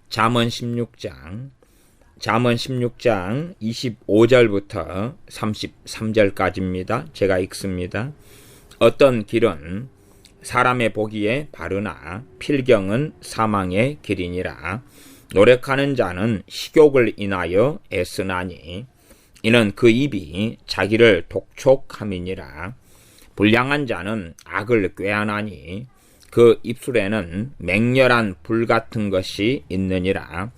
잠언 16장 25절부터 33절까지입니다. 제가 읽습니다. 어떤 길은 사람의 보기에 바르나 필경은 사망의 길이니라. 노력하는 자는 식욕을 인하여 애쓰나니 이는 그 입이 자기를 독촉함이니라. 불량한 자는 악을 꾀하나니 그 입술에는 맹렬한 불 같은 것이 있느니라.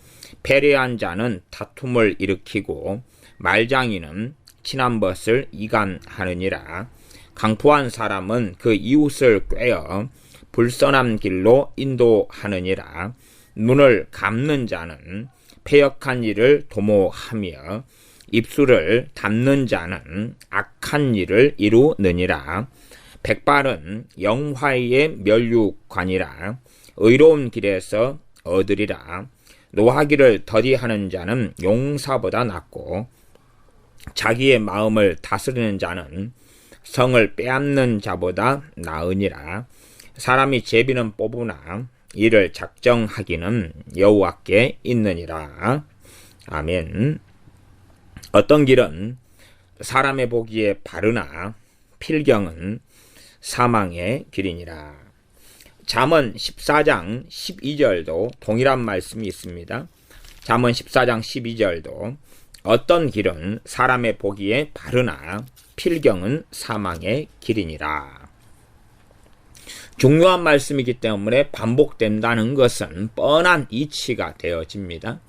패례한 자는 다툼을 일으키고 말장이는 친한 벗을 이간하느니라. 강포한 사람은 그 이웃을 꾀어 불선한 길로 인도하느니라. 눈을 감는 자는 패역한 일을 도모하며 입술을 닫는 자는 악한 일을 이루느니라. 백발은 영화의 멸류관이라. 의로운 길에서 얻으리라. 노하기를 더디하는 자는 용사보다 낫고 자기의 마음을 다스리는 자는 성을 빼앗는 자보다 나으니라. 사람이 제비는 뽑으나 이를 작정하기는 여호와께 있느니라. 아멘. 어떤 길은 사람의 보기에 바르나 필경은 사망의 길이니라. 잠언 14장 12절도 동일한 말씀이 있습니다. 잠언 14장 12절도 어떤 길은 사람의 보기에 바르나 필경은 사망의 길이니라. 중요한 말씀이기 때문에 반복된다는 것은 뻔한 이치가 되어집니다.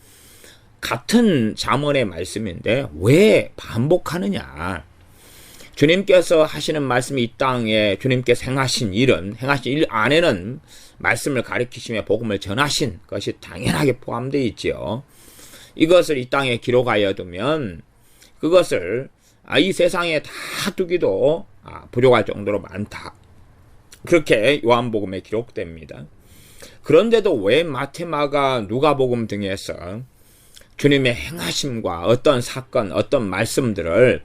같은 잠언의 말씀인데 왜 반복하느냐? 주님께서 하시는 말씀이 이 땅에 주님께서 행하신 일 안에는 말씀을 가르치시며 복음을 전하신 것이 당연하게 포함되어 있지요. 이것을 이 땅에 기록하여 두면 그것을 이 세상에 다 두기도 부족할 정도로 많다. 그렇게 요한복음에 기록됩니다. 그런데도 왜 마태마가 누가복음 등에서 주님의 행하심과 어떤 사건, 어떤 말씀들을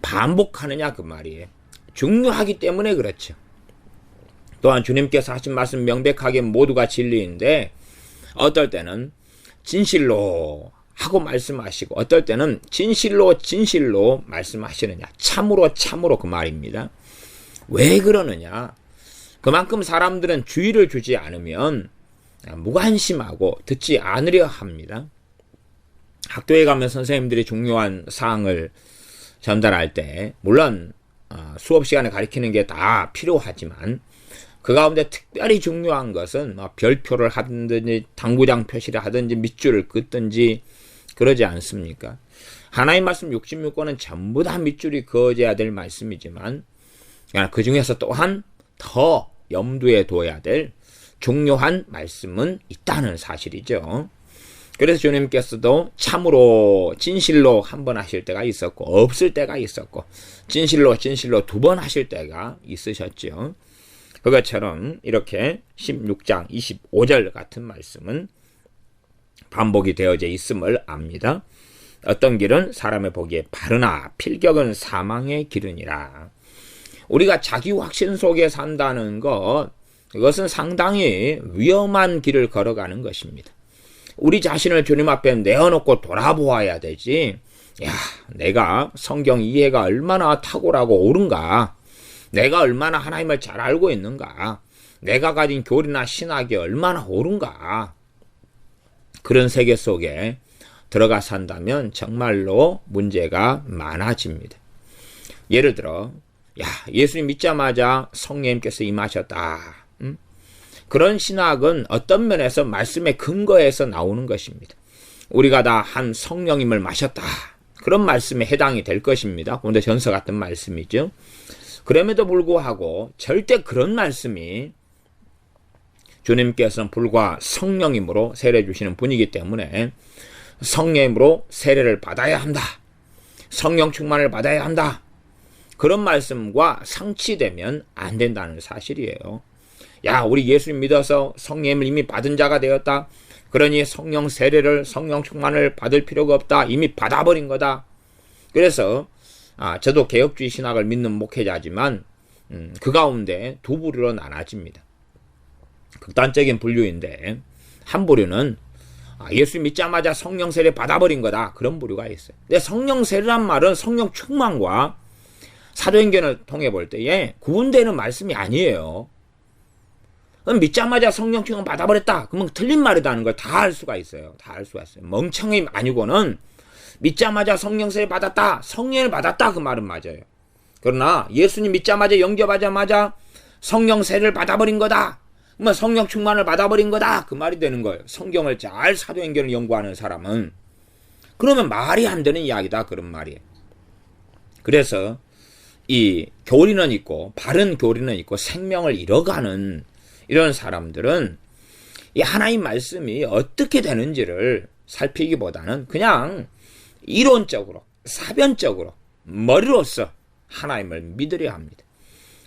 반복하느냐 그 말이에요. 중요하기 때문에 그렇죠. 또한 주님께서 하신 말씀 명백하게 모두가 진리인데 어떨 때는 진실로 하고 말씀하시고 어떨 때는 진실로 말씀하시느냐. 참으로 그 말입니다. 왜 그러느냐. 그만큼 사람들은 주의를 주지 않으면 무관심하고 듣지 않으려 합니다. 학교에 가면 선생님들이 중요한 사항을 전달할 때 물론 수업 시간에 가르치는 게 다 필요하지만 그 가운데 특별히 중요한 것은 별표를 하든지 당구장 표시를 하든지 밑줄을 긋든지 그러지 않습니까? 하나님 말씀 66권은 전부 다 밑줄이 그어져야 될 말씀이지만 그 중에서 또한 더 염두에 둬야 될 중요한 말씀은 있다는 사실이죠. 그래서 주님께서도 참으로 진실로 한 번 하실 때가 있었고 없을 때가 있었고 진실로 두 번 하실 때가 있으셨죠. 그것처럼 이렇게 16장 25절 같은 말씀은 반복이 되어져 있음을 압니다. 어떤 길은 사람의 보기에 바르나 필경은 사망의 길이니라. 우리가 자기 확신 속에 산다는 것, 그것은 상당히 위험한 길을 걸어가는 것입니다. 우리 자신을 주님 앞에 내어놓고 돌아보아야 되지. 내가 성경 이해가 얼마나 탁월하고 옳은가? 내가 얼마나 하나님을 잘 알고 있는가? 내가 가진 교리나 신학이 얼마나 옳은가? 그런 세계 속에 들어가 산다면 정말로 문제가 많아집니다. 예를 들어 예수님 믿자마자 성령님께서 임하셨다. 그런 신학은 어떤 면에서 말씀의 근거에서 나오는 것입니다. 우리가 다 한 성령님을 마셨다. 그런 말씀에 해당이 될 것입니다. 고린도전서 같은 말씀이죠. 그럼에도 불구하고 절대 그런 말씀이 주님께서는 불과 성령님으로 세례 주시는 분이기 때문에 성령님으로 세례를 받아야 한다. 성령 충만을 받아야 한다. 그런 말씀과 상치되면 안 된다는 사실이에요. 우리 예수님 믿어서 성령님을 이미 받은 자가 되었다. 그러니 성령 세례를 성령 충만을 받을 필요가 없다. 이미 받아버린 거다. 그래서 저도 개혁주의 신학을 믿는 목회자지만 그 가운데 두 부류로 나눠집니다. 극단적인 분류인데 한 부류는 예수 믿자마자 성령 세례 받아버린 거다. 그런 부류가 있어요. 근데 성령 세례란 말은 성령 충만과 사도행전을 통해 볼 때에 구분되는 말씀이 아니에요. 믿자마자 성령 충만 받아버렸다. 그러면 틀린 말이라는 걸 다 알 수가 있어요. 다 알 수가 있어요. 멍청이 아니고는 믿자마자 성령 세례 받았다. 성령을 받았다. 그 말은 맞아요. 그러나 예수님 믿자마자 영접하자마자 성령 세례를 받아버린 거다. 그러면 성령 충만을 받아버린 거다. 그 말이 되는 거예요. 성경을 잘 사도행전을 연구하는 사람은. 그러면 말이 안 되는 이야기다. 그런 말이에요. 그래서 이 교리는 있고 바른 교리는 있고 생명을 잃어가는 이런 사람들은 이 하나님 말씀이 어떻게 되는지를 살피기보다는 그냥 이론적으로 사변적으로 머리로서 하나님을 믿으려 합니다.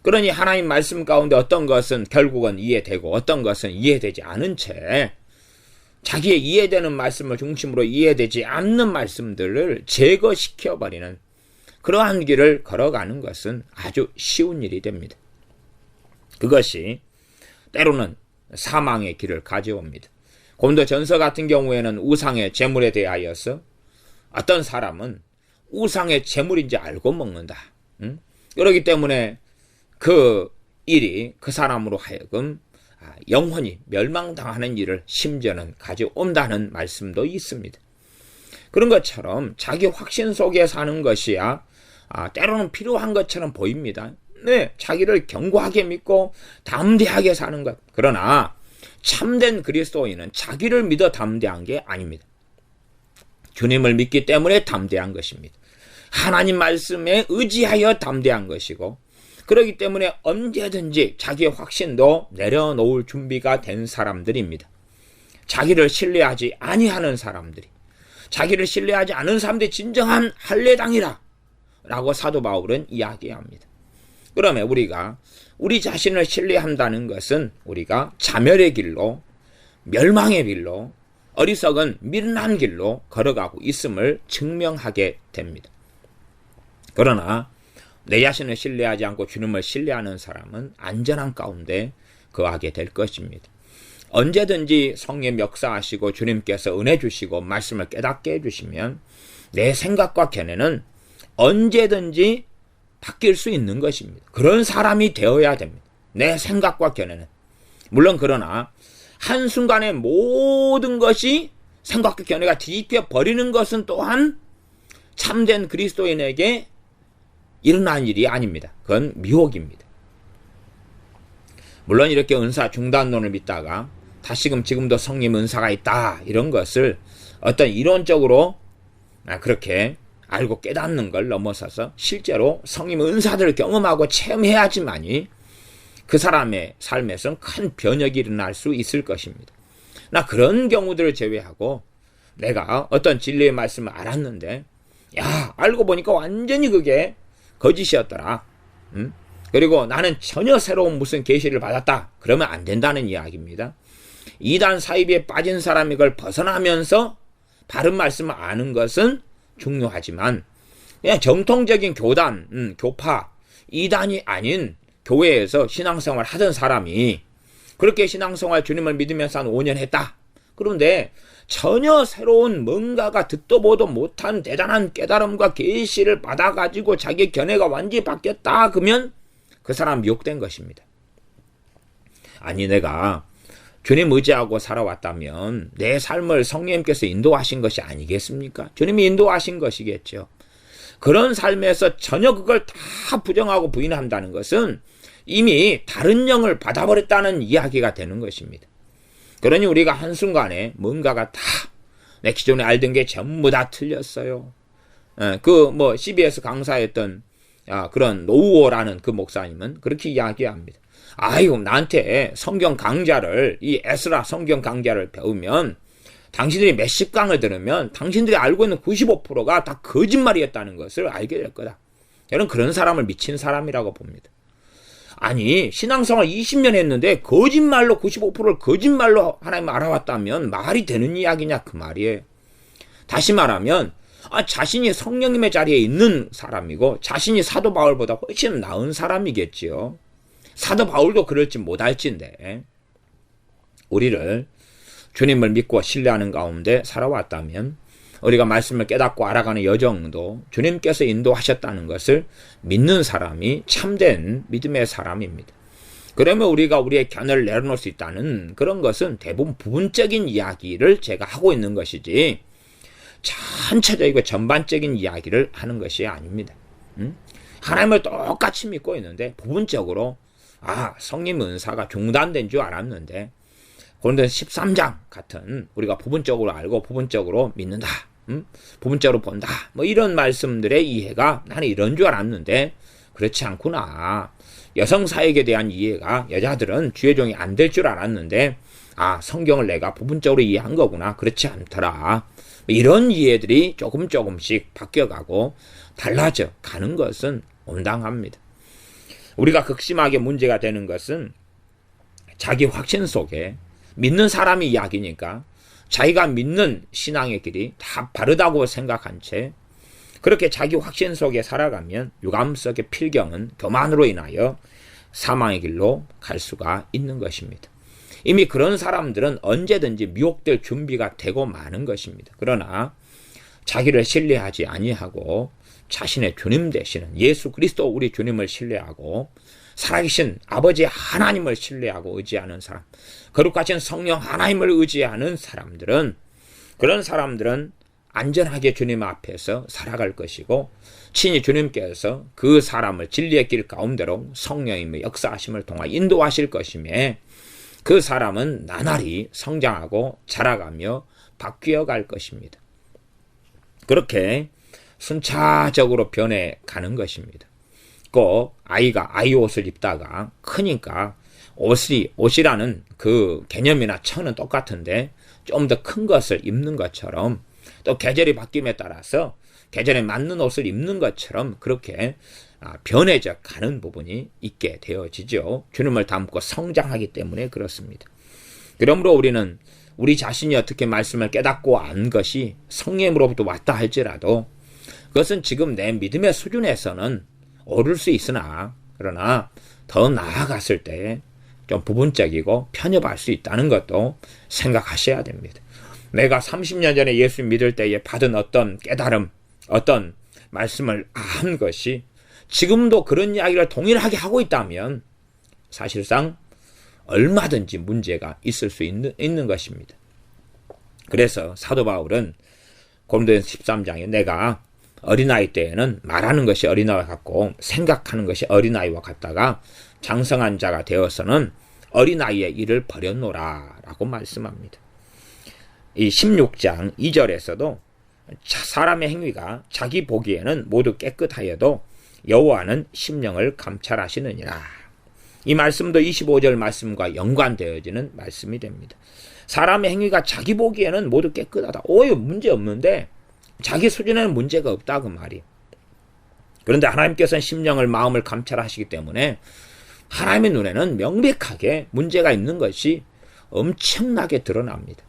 그러니 하나님 말씀 가운데 어떤 것은 결국은 이해되고 어떤 것은 이해되지 않은 채 자기의 이해되는 말씀을 중심으로 이해되지 않는 말씀들을 제거시켜버리는 그러한 길을 걸어가는 것은 아주 쉬운 일이 됩니다. 그것이 때로는 사망의 길을 가져옵니다. 고린도전서 같은 경우에는 우상의 제물에 대하여서 어떤 사람은 우상의 제물인지 알고 먹는다. 그렇기 때문에 그 일이 그 사람으로 하여금 영원히 멸망당하는 일을 심지어는 가져온다는 말씀도 있습니다. 그런 것처럼 자기 확신 속에 사는 것이야 때로는 필요한 것처럼 보입니다. 네, 자기를 견고하게 믿고 담대하게 사는 것. 그러나 참된 그리스도인은 자기를 믿어 담대한 게 아닙니다. 주님을 믿기 때문에 담대한 것입니다. 하나님 말씀에 의지하여 담대한 것이고 그렇기 때문에 언제든지 자기의 확신도 내려놓을 준비가 된 사람들입니다. 자기를 신뢰하지 아니하는 사람들이 자기를 신뢰하지 않은 사람들이 진정한 할례당이라 라고 사도 바울은 이야기합니다. 그러면 우리가 우리 자신을 신뢰한다는 것은 우리가 자멸의 길로 멸망의 길로 어리석은 미련한 길로 걸어가고 있음을 증명하게 됩니다. 그러나 내 자신을 신뢰하지 않고 주님을 신뢰하는 사람은 안전한 가운데 거하게 될 것입니다. 언제든지 성령 역사하시고 주님께서 은혜 주시고 말씀을 깨닫게 해주시면 내 생각과 견해는 언제든지 바뀔 수 있는 것입니다. 그런 사람이 되어야 됩니다. 내 생각과 견해는. 물론 그러나 한순간에 모든 것이 생각과 견해가 뒤집혀 버리는 것은 또한 참된 그리스도인에게 일어난 일이 아닙니다. 그건 미혹입니다. 물론 이렇게 은사 중단론을 믿다가 다시금 지금도 성령 은사가 있다 이런 것을 어떤 이론적으로 그렇게 알고 깨닫는 걸 넘어서서 실제로 성령 은사들을 경험하고 체험해야지만이 그 사람의 삶에서는 큰 변혁이 일어날 수 있을 것입니다. 나 그런 경우들을 제외하고 내가 어떤 진리의 말씀을 알았는데 알고 보니까 완전히 그게 거짓이었더라. 그리고 나는 전혀 새로운 무슨 계시를 받았다. 그러면 안 된다는 이야기입니다. 이단 사이비에 빠진 사람이 그걸 벗어나면서 바른 말씀을 아는 것은 중요하지만 그냥 정통적인 교단, 교파, 이단이 아닌 교회에서 신앙생활 하던 사람이 그렇게 신앙생활 주님을 믿으면서 한 5년 했다. 그런데 전혀 새로운 뭔가가 듣도 보도 못한 대단한 깨달음과 계시를 받아가지고 자기 견해가 완전히 바뀌었다. 그러면 그 사람 미혹된 것입니다. 아니 내가 주님 의지하고 살아왔다면 내 삶을 성령님께서 인도하신 것이 아니겠습니까? 주님이 인도하신 것이겠죠. 그런 삶에서 전혀 그걸 다 부정하고 부인한다는 것은 이미 다른 영을 받아버렸다는 이야기가 되는 것입니다. 그러니 우리가 한순간에 뭔가가 다 내 기존에 알던 게 전부 다 틀렸어요. CBS 강사였던 그런 노우어라는 그 목사님은 그렇게 이야기합니다. 아이고 나한테 성경 강좌를 이 에스라 성경 강좌를 배우면 당신들이 몇십 강을 들으면 당신들이 알고 있는 95%가 다 거짓말이었다는 것을 알게 될 거다. 저는 그런 사람을 미친 사람이라고 봅니다. 아니 신앙생활 20년 했는데 거짓말로 95%를 거짓말로 하나님 알아왔다면 말이 되는 이야기냐 그 말이에요. 다시 말하면 자신이 성령님의 자리에 있는 사람이고 자신이 사도 바울보다 훨씬 나은 사람이겠지요. 사도 바울도 그럴지 못할진데 우리를 주님을 믿고 신뢰하는 가운데 살아왔다면 우리가 말씀을 깨닫고 알아가는 여정도 주님께서 인도하셨다는 것을 믿는 사람이 참된 믿음의 사람입니다. 그러면 우리가 우리의 견해를 내려놓을 수 있다는 그런 것은 대부분 부분적인 이야기를 제가 하고 있는 것이지 전체적이고 전반적인 이야기를 하는 것이 아닙니다. 하나님을 똑같이 믿고 있는데 부분적으로 성령 은사가 중단된 줄 알았는데 고린도서 13장 같은 우리가 부분적으로 알고 부분적으로 믿는다. 부분적으로 본다. 뭐 이런 말씀들의 이해가 나는 이런 줄 알았는데 그렇지 않구나. 여성 사역에 대한 이해가 여자들은 주의 종이 안 될 줄 알았는데 성경을 내가 부분적으로 이해한 거구나. 그렇지 않더라. 이런 이해들이 조금씩 바뀌어가고 달라져 가는 것은 온당합니다. 우리가 극심하게 문제가 되는 것은 자기 확신 속에 믿는 사람이 이야기니까 자기가 믿는 신앙의 길이 다 바르다고 생각한 채 그렇게 자기 확신 속에 살아가면 유감 속의 필경은 교만으로 인하여 사망의 길로 갈 수가 있는 것입니다. 이미 그런 사람들은 언제든지 미혹될 준비가 되고 마는 것입니다. 그러나 자기를 신뢰하지 아니하고 자신의 주님 되시는 예수 그리스도 우리 주님을 신뢰하고 살아계신 아버지 하나님을 신뢰하고 의지하는 사람, 거룩하신 성령 하나님을 의지하는 사람들은 그런 사람들은 안전하게 주님 앞에서 살아갈 것이고 친히 주님께서 그 사람을 진리의 길 가운데로 성령님의 역사하심을 통하 인도하실 것이며 그 사람은 나날이 성장하고 자라가며 바뀌어 갈 것입니다. 그렇게 순차적으로 변해가는 것입니다. 꼭 아이가 아이 옷을 입다가 크니까 옷이라는 그 개념이나 처는 똑같은데 좀 더 큰 것을 입는 것처럼 또 계절이 바뀜에 따라서 계절에 맞는 옷을 입는 것처럼 그렇게 변해져 가는 부분이 있게 되어지죠. 주님을 닮고 성장하기 때문에 그렇습니다. 그러므로 우리는 우리 자신이 어떻게 말씀을 깨닫고 안 것이 성령으로부터 왔다 할지라도 그것은 지금 내 믿음의 수준에서는 오를 수 있으나 그러나 더 나아갔을 때 좀 부분적이고 편협할 수 있다는 것도 생각하셔야 됩니다. 내가 30년 전에 예수 믿을 때에 받은 어떤 깨달음, 어떤 말씀을 한 것이 지금도 그런 이야기를 동일하게 하고 있다면 사실상 얼마든지 문제가 있을 수 있는 것입니다. 그래서 사도 바울은 고린도전서 13장에 내가 어린아이 때에는 말하는 것이 어린아이와 같고 생각하는 것이 어린아이와 같다가 장성한 자가 되어서는 어린아이의 일을 버렸노라 라고 말씀합니다. 이 16장 2절에서도 사람의 행위가 자기 보기에는 모두 깨끗하여도 여호와는 심령을 감찰하시느니라. 이 말씀도 25절 말씀과 연관되어지는 말씀이 됩니다. 사람의 행위가 자기 보기에는 모두 깨끗하다. 문제 없는데 자기 수준에는 문제가 없다 그 말이. 그런데 하나님께서는 심령을 마음을 감찰하시기 때문에 하나님의 눈에는 명백하게 문제가 있는 것이 엄청나게 드러납니다.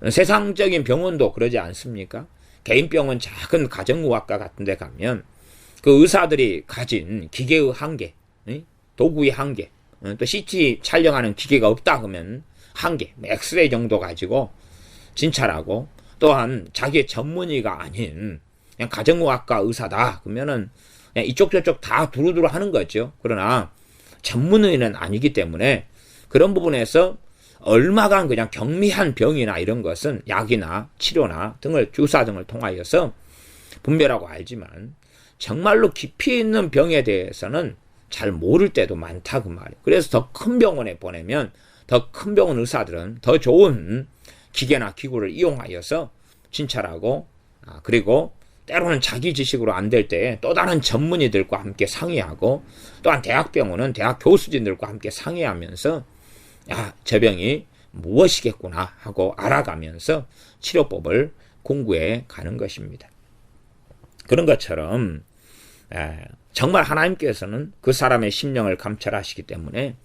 세상적인 병원도 그러지 않습니까? 개인병원 작은 가정의학과 같은 데 가면 그 의사들이 가진 기계의 한계, 도구의 한계, 또 CT 촬영하는 기계가 없다 그러면 한계, 엑스레이 정도 가지고 진찰하고 또한 자기의 전문의가 아닌 그냥 가정의학과 의사다 그러면은 그냥 이쪽 저쪽 다 두루두루 하는 거죠. 그러나 전문의는 아니기 때문에 그런 부분에서 얼마간 그냥 경미한 병이나 이런 것은 약이나 치료나 등을 주사 등을 통하여서 분별하고 알지만 정말로 깊이 있는 병에 대해서는 잘 모를 때도 많다 그 말이에요. 그래서 더 큰 병원에 보내면 더 큰 병원 의사들은 더 좋은 기계나 기구를 이용하여서 진찰하고 그리고 때로는 자기 지식으로 안 될 때에 또 다른 전문의들과 함께 상의하고 또한 대학병원은 대학 교수진들과 함께 상의하면서 저 병이 무엇이겠구나 하고 알아가면서 치료법을 공부해 가는 것입니다. 그런 것처럼 정말 하나님께서는 그 사람의 심령을 감찰하시기 때문에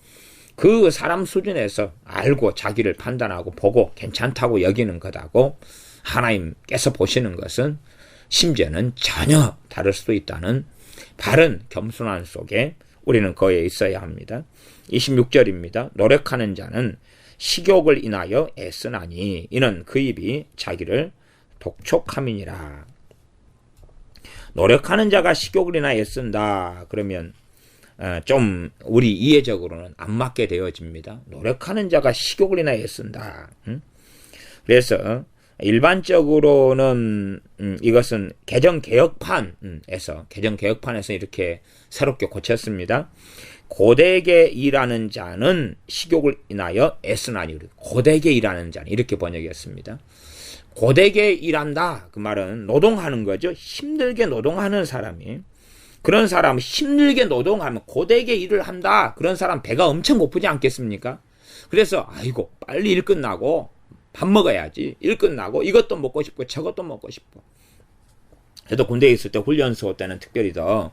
그 사람 수준에서 알고 자기를 판단하고 보고 괜찮다고 여기는 것하고 하나님께서 보시는 것은 심지어는 전혀 다를 수도 있다는 바른 겸손함 속에 우리는 거기에 있어야 합니다. 26절입니다. 노력하는 자는 식욕을 인하여 애쓰나니 이는 그 입이 자기를 독촉함이니라. 노력하는 자가 식욕을 인하여 애쓴다. 그러면 좀 우리 이해적으로는 안 맞게 되어집니다. 노력하는 자가 식욕을 인하여 애쓴다. 그래서 일반적으로는 이것은 개정개혁판에서 이렇게 새롭게 고쳤습니다. 고되게 일하는 자는 식욕을 인하여 애쓰나니, 고되게 일하는 자는 이렇게 번역했습니다. 고되게 일한다, 그 말은 노동하는 거죠. 힘들게 노동하는 사람이, 그런 사람 힘들게 노동하면 고되게 일을 한다. 그런 사람 배가 엄청 고프지 않겠습니까? 그래서 아이고 빨리 일 끝나고 밥 먹어야지. 일 끝나고 이것도 먹고 싶고 저것도 먹고 싶고. 저도 군대에 있을 때 훈련소 때는 특별히 더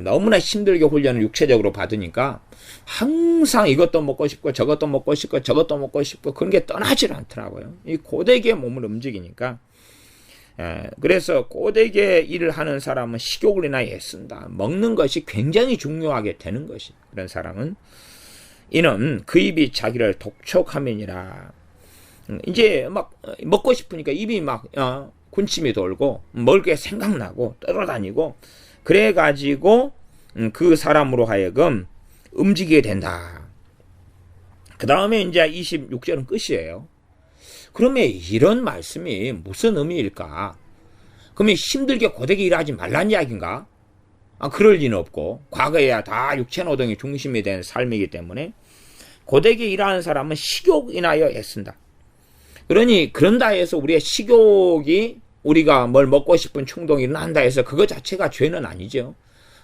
너무나 힘들게 훈련을 육체적으로 받으니까 항상 이것도 먹고 싶고 저것도 먹고 싶고 저것도 먹고 싶고 그런 게 떠나질 않더라고요. 이 고되게 몸을 움직이니까. 그래서 고되게 일을 하는 사람은 식욕을 인하여 애쓴다. 먹는 것이 굉장히 중요하게 되는 것이, 그런 사람은 이는 그 입이 자기를 독촉함이니라. 이제 막 먹고 싶으니까 입이 막 군침이 돌고 먹을 게 생각나고 떠돌아다니고 그래가지고 그 사람으로 하여금 움직이게 된다. 그 다음에 이제 26절은 끝이에요. 그러면 이런 말씀이 무슨 의미일까? 그러면 힘들게 고되게 일하지 말란 이야기인가? 그럴 리는 없고, 과거에야 다 육체노동이 중심이 된 삶이기 때문에 고되게 일하는 사람은 식욕 인하여 애쓴다. 그러니 그런다 해서 우리의 식욕이, 우리가 뭘 먹고 싶은 충동이 일어난다 해서 그거 자체가 죄는 아니죠.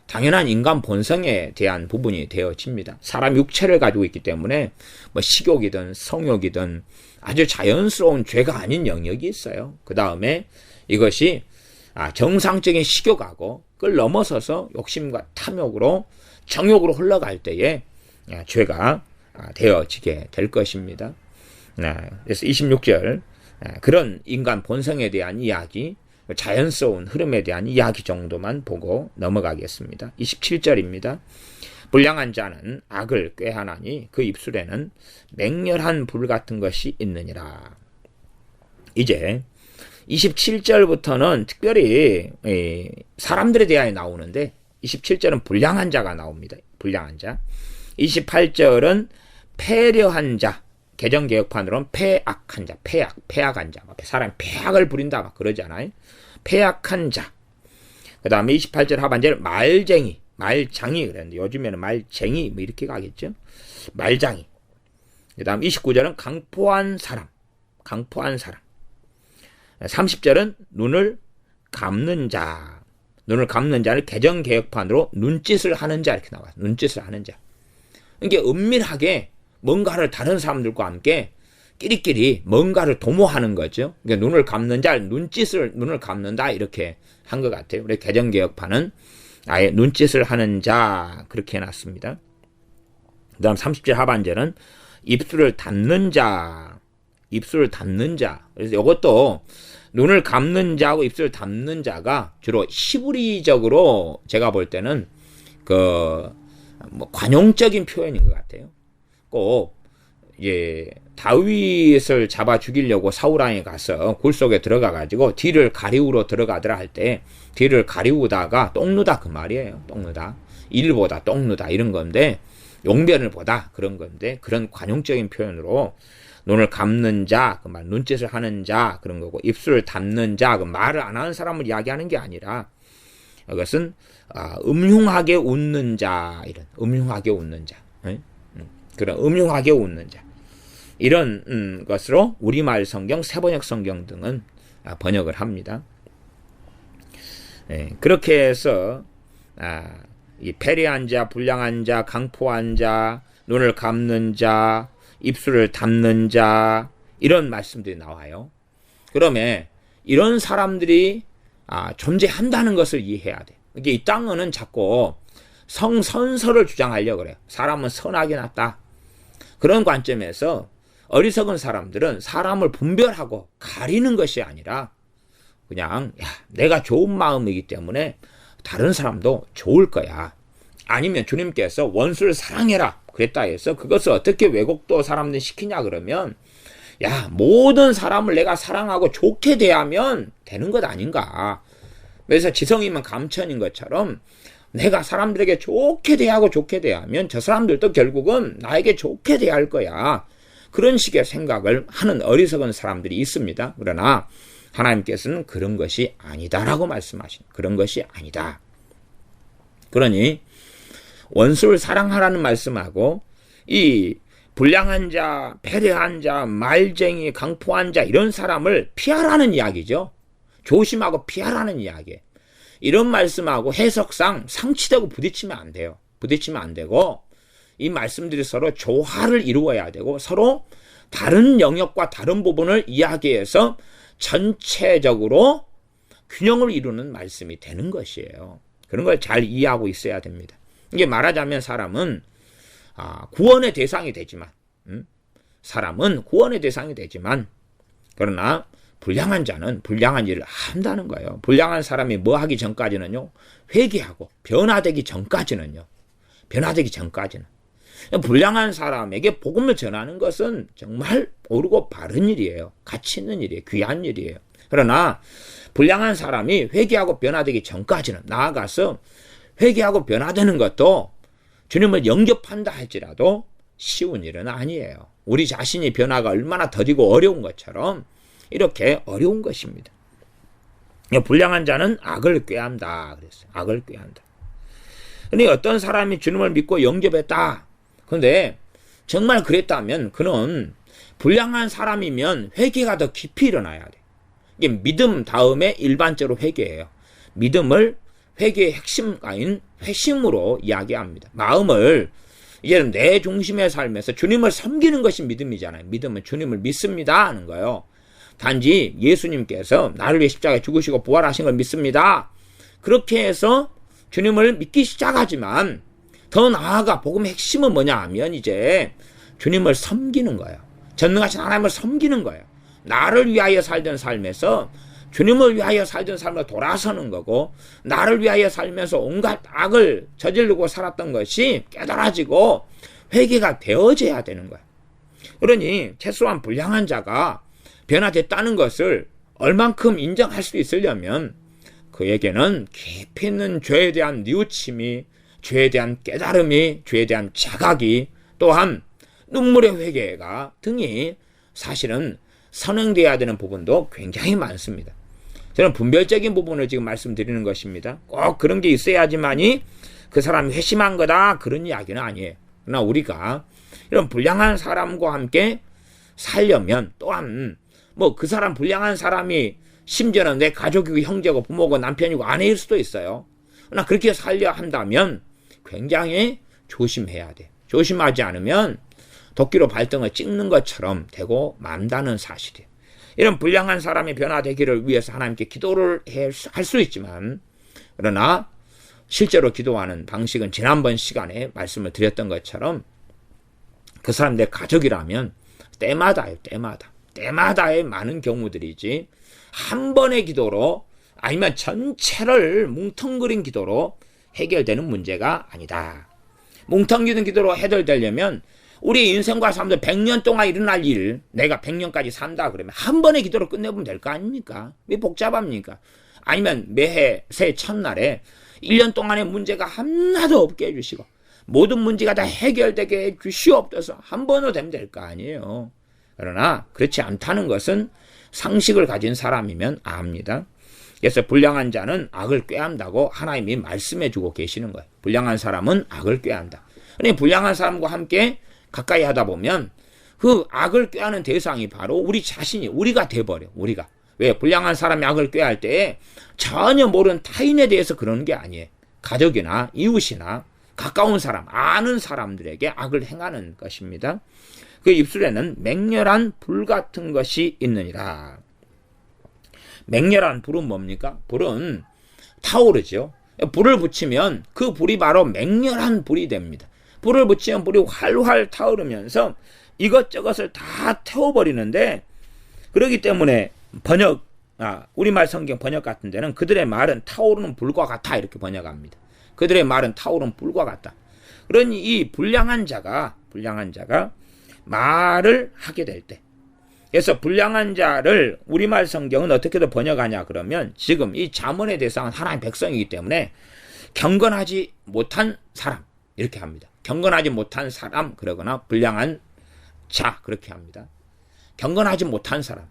당연한 인간 본성에 대한 부분이 되어집니다. 사람 육체를 가지고 있기 때문에 뭐 식욕이든 성욕이든 아주 자연스러운 죄가 아닌 영역이 있어요. 그 다음에 이것이 정상적인 식욕하고 그걸 넘어서서 욕심과 탐욕으로 정욕으로 흘러갈 때에 죄가 되어지게 될 것입니다. 그래서 26절 그런 인간 본성에 대한 이야기, 자연스러운 흐름에 대한 이야기 정도만 보고 넘어가겠습니다. 27절입니다. 불량한 자는 악을 꾀하나니 그 입술에는 맹렬한 불 같은 것이 있느니라. 이제 27절부터는 특별히 사람들에 대하여 나오는데 27절은 불량한 자가 나옵니다. 불량한 자. 28절은 패려한 자. 개정개혁판으로는 패악한 자, 패악한 자. 사람이 패악을 부린다 막 그러잖아요. 패악한 자. 그 다음에 28절 하반절 말쟁이, 말장이 그랬는데 요즘에는 말쟁이 뭐 이렇게 가겠죠. 말장이. 그 다음 29절은 강포한 사람, 강포한 사람. 30절은 눈을 감는 자. 눈을 감는 자를 개정개혁판으로 눈짓을 하는 자 이렇게 나와요. 눈짓을 하는 자. 이게 은밀하게 뭔가를 다른 사람들과 함께 끼리끼리 뭔가를 도모하는 거죠. 그러니까 눈을 감는 자, 눈을 감는다 이렇게 한 것 같아요. 우리 개정개혁판은 아예 눈짓을 하는 자 그렇게 해놨습니다. 그 다음 30절 하반절은 입술을 닫는 자, 입술을 닫는 자. 그래서 이것도 눈을 감는 자하고 입술을 닫는 자가 주로 히브리적으로 제가 볼 때는 관용적인 표현인 것 같아요. 꼭 다윗을 잡아 죽이려고 사울왕이 가서 굴 속에 들어가 가지고 뒤를 가리우러 들어가더라 할 때 뒤를 가리우다가 똥누다 그 말이에요. 똥누다. 일보다 똥누다 이런 건데 용변을 보다 그런 건데 그런 관용적인 표현으로 눈을 감는 자, 그 말 눈짓을 하는 자 그런 거고 입술을 닫는 자, 그 말을 안 하는 사람을 이야기하는 게 아니라 이것은 음흉하게 웃는 자 이런 음흉하게 웃는 자. 그런 음흉하게 웃는 자. 이런 것으로 우리말 성경, 새번역 성경 등은 번역을 합니다. 그렇게 해서 이 패리한 자, 불량한 자, 강포한 자, 눈을 감는 자, 입술을 닫는 자 이런 말씀들이 나와요. 그러면 이런 사람들이 존재한다는 것을 이해해야 돼. 이게 이 땅은 자꾸 성선설을 주장하려고 그래요. 사람은 선하게 났다. 그런 관점에서 어리석은 사람들은 사람을 분별하고 가리는 것이 아니라 그냥 내가 좋은 마음이기 때문에 다른 사람도 좋을 거야. 아니면 주님께서 원수를 사랑해라 그랬다 해서 그것을 어떻게 왜곡도 사람들이 시키냐 그러면 야, 모든 사람을 내가 사랑하고 좋게 대하면 되는 것 아닌가. 그래서 지성이면 감천인 것처럼 내가 사람들에게 좋게 대하고 좋게 대하면 저 사람들도 결국은 나에게 좋게 대할 거야. 그런 식의 생각을 하는 어리석은 사람들이 있습니다. 그러나 하나님께서는 그런 것이 아니다라고 말씀하신, 그런 것이 아니다. 그러니 원수를 사랑하라는 말씀하고 이 불량한 자, 배려한 자, 말쟁이, 강포한 자 이런 사람을 피하라는 이야기죠. 조심하고 피하라는 이야기예요. 이런 말씀하고 해석상 상치되고 부딪히면 안 돼요. 부딪히면 안 되고 이 말씀들이 서로 조화를 이루어야 되고 서로 다른 영역과 다른 부분을 이야기해서 전체적으로 균형을 이루는 말씀이 되는 것이에요. 그런 걸 잘 이해하고 있어야 됩니다. 이게 말하자면 사람은 구원의 대상이 되지만 사람은 구원의 대상이 되지만 그러나 불량한 자는 불량한 일을 한다는 거예요. 불량한 사람이 뭐 하기 전까지는요. 회개하고 변화되기 전까지는요. 변화되기 전까지는. 불량한 사람에게 복음을 전하는 것은 정말 옳고 바른 일이에요. 가치 있는 일이에요. 귀한 일이에요. 그러나 불량한 사람이 회개하고 변화되기 전까지는 나아가서 회개하고 변화되는 것도 주님을 영접한다 할지라도 쉬운 일은 아니에요. 우리 자신이 변화가 얼마나 더디고 어려운 것처럼 이렇게 어려운 것입니다. 불량한 자는 악을 꾀한다 그랬어요. 악을 꾀한다. 그런데 어떤 사람이 주님을 믿고 영접했다. 그런데 정말 그랬다면 그는 불량한 사람이면 회개가 더 깊이 일어나야 돼. 이게 믿음 다음에 일반적으로 회개예요. 믿음을 회개의 핵심가인 회심으로 이야기합니다. 마음을 이제는 내 중심의 삶에서 주님을 섬기는 것이 믿음이잖아요. 믿음은 주님을 믿습니다 하는 거예요. 단지 예수님께서 나를 위해 십자가에 죽으시고 부활하신 걸 믿습니다. 그렇게 해서 주님을 믿기 시작하지만 더 나아가 복음의 핵심은 뭐냐 하면 이제 주님을 섬기는 거예요. 전능하신 하나님을 섬기는 거예요. 나를 위하여 살던 삶에서 주님을 위하여 살던 삶으로 돌아서는 거고 나를 위하여 살면서 온갖 악을 저지르고 살았던 것이 깨달아지고 회개가 되어져야 되는 거예요. 그러니 최소한 불량한 자가 변화됐다는 것을 얼만큼 인정할 수 있으려면 그에게는 깊이 있는 죄에 대한 뉘우침이, 죄에 대한 깨달음이, 죄에 대한 자각이, 또한 눈물의 회개가 등이 사실은 선행되어야 되는 부분도 굉장히 많습니다. 저는 분별적인 부분을 지금 말씀드리는 것입니다. 꼭 그런 게 있어야지만이 그 사람이 회심한 거다 그런 이야기는 아니에요. 그러나 우리가 이런 불량한 사람과 함께 살려면 또한 뭐 그 사람 불량한 사람이 심지어는 내 가족이고 형제고 부모고 남편이고 아내일 수도 있어요. 그러나 그렇게 살려 한다면 굉장히 조심해야 돼. 조심하지 않으면 도끼로 발등을 찍는 것처럼 되고 만다는 사실이에요. 이런 불량한 사람이 변화되기를 위해서 하나님께 기도를 할 수 있지만 그러나 실제로 기도하는 방식은 지난번 시간에 말씀을 드렸던 것처럼 그 사람 내 가족이라면 때마다예요. 때마다의 많은 경우들이지 한 번의 기도로 아니면 전체를 뭉텅그린 기도로 해결되는 문제가 아니다. 뭉텅그린 기도로 해결되려면 우리 인생과 삶도 100년 동안 일어날 일, 내가 100년까지 산다 그러면 한 번의 기도로 끝내보면 될 거 아닙니까? 왜 복잡합니까? 아니면 매해 새해 첫날에 1년 동안의 문제가 하나도 없게 해주시고 모든 문제가 다 해결되게 해주시옵소서 한 번으로 되면 될 거 아니에요. 그러나 그렇지 않다는 것은 상식을 가진 사람이면 압니다. 그래서 불량한 자는 악을 꾀한다고 하나님이 말씀해주고 계시는 거예요. 불량한 사람은 악을 꾀한다. 그러니 불량한 사람과 함께 가까이 하다 보면 그 악을 꾀하는 대상이 바로 우리 자신이 우리가 돼버려. 우리가. 왜? 불량한 사람이 악을 꾀할 때에 전혀 모르는 타인에 대해서 그러는 게 아니에요. 가족이나 이웃이나 가까운 사람, 아는 사람들에게 악을 행하는 것입니다. 그 입술에는 맹렬한 불 같은 것이 있느니라. 맹렬한 불은 뭡니까? 불은 타오르죠. 불을 붙이면 그 불이 바로 맹렬한 불이 됩니다. 불을 붙이면 불이 활활 타오르면서 이것저것을 다 태워버리는데 그렇기 때문에 우리말 성경 번역 같은 데는 그들의 말은 타오르는 불과 같아 이렇게 번역합니다. 그들의 말은 타오르는 불과 같다. 그러니 이 불량한 자가 말을 하게 될 때, 그래서 불량한 자를 우리말 성경은 어떻게도 번역하냐 그러면, 지금 이 잠언의 대상은 하나님의 백성이기 때문에 경건하지 못한 사람 이렇게 합니다. 경건하지 못한 사람 그러거나 불량한 자 그렇게 합니다. 경건하지 못한 사람,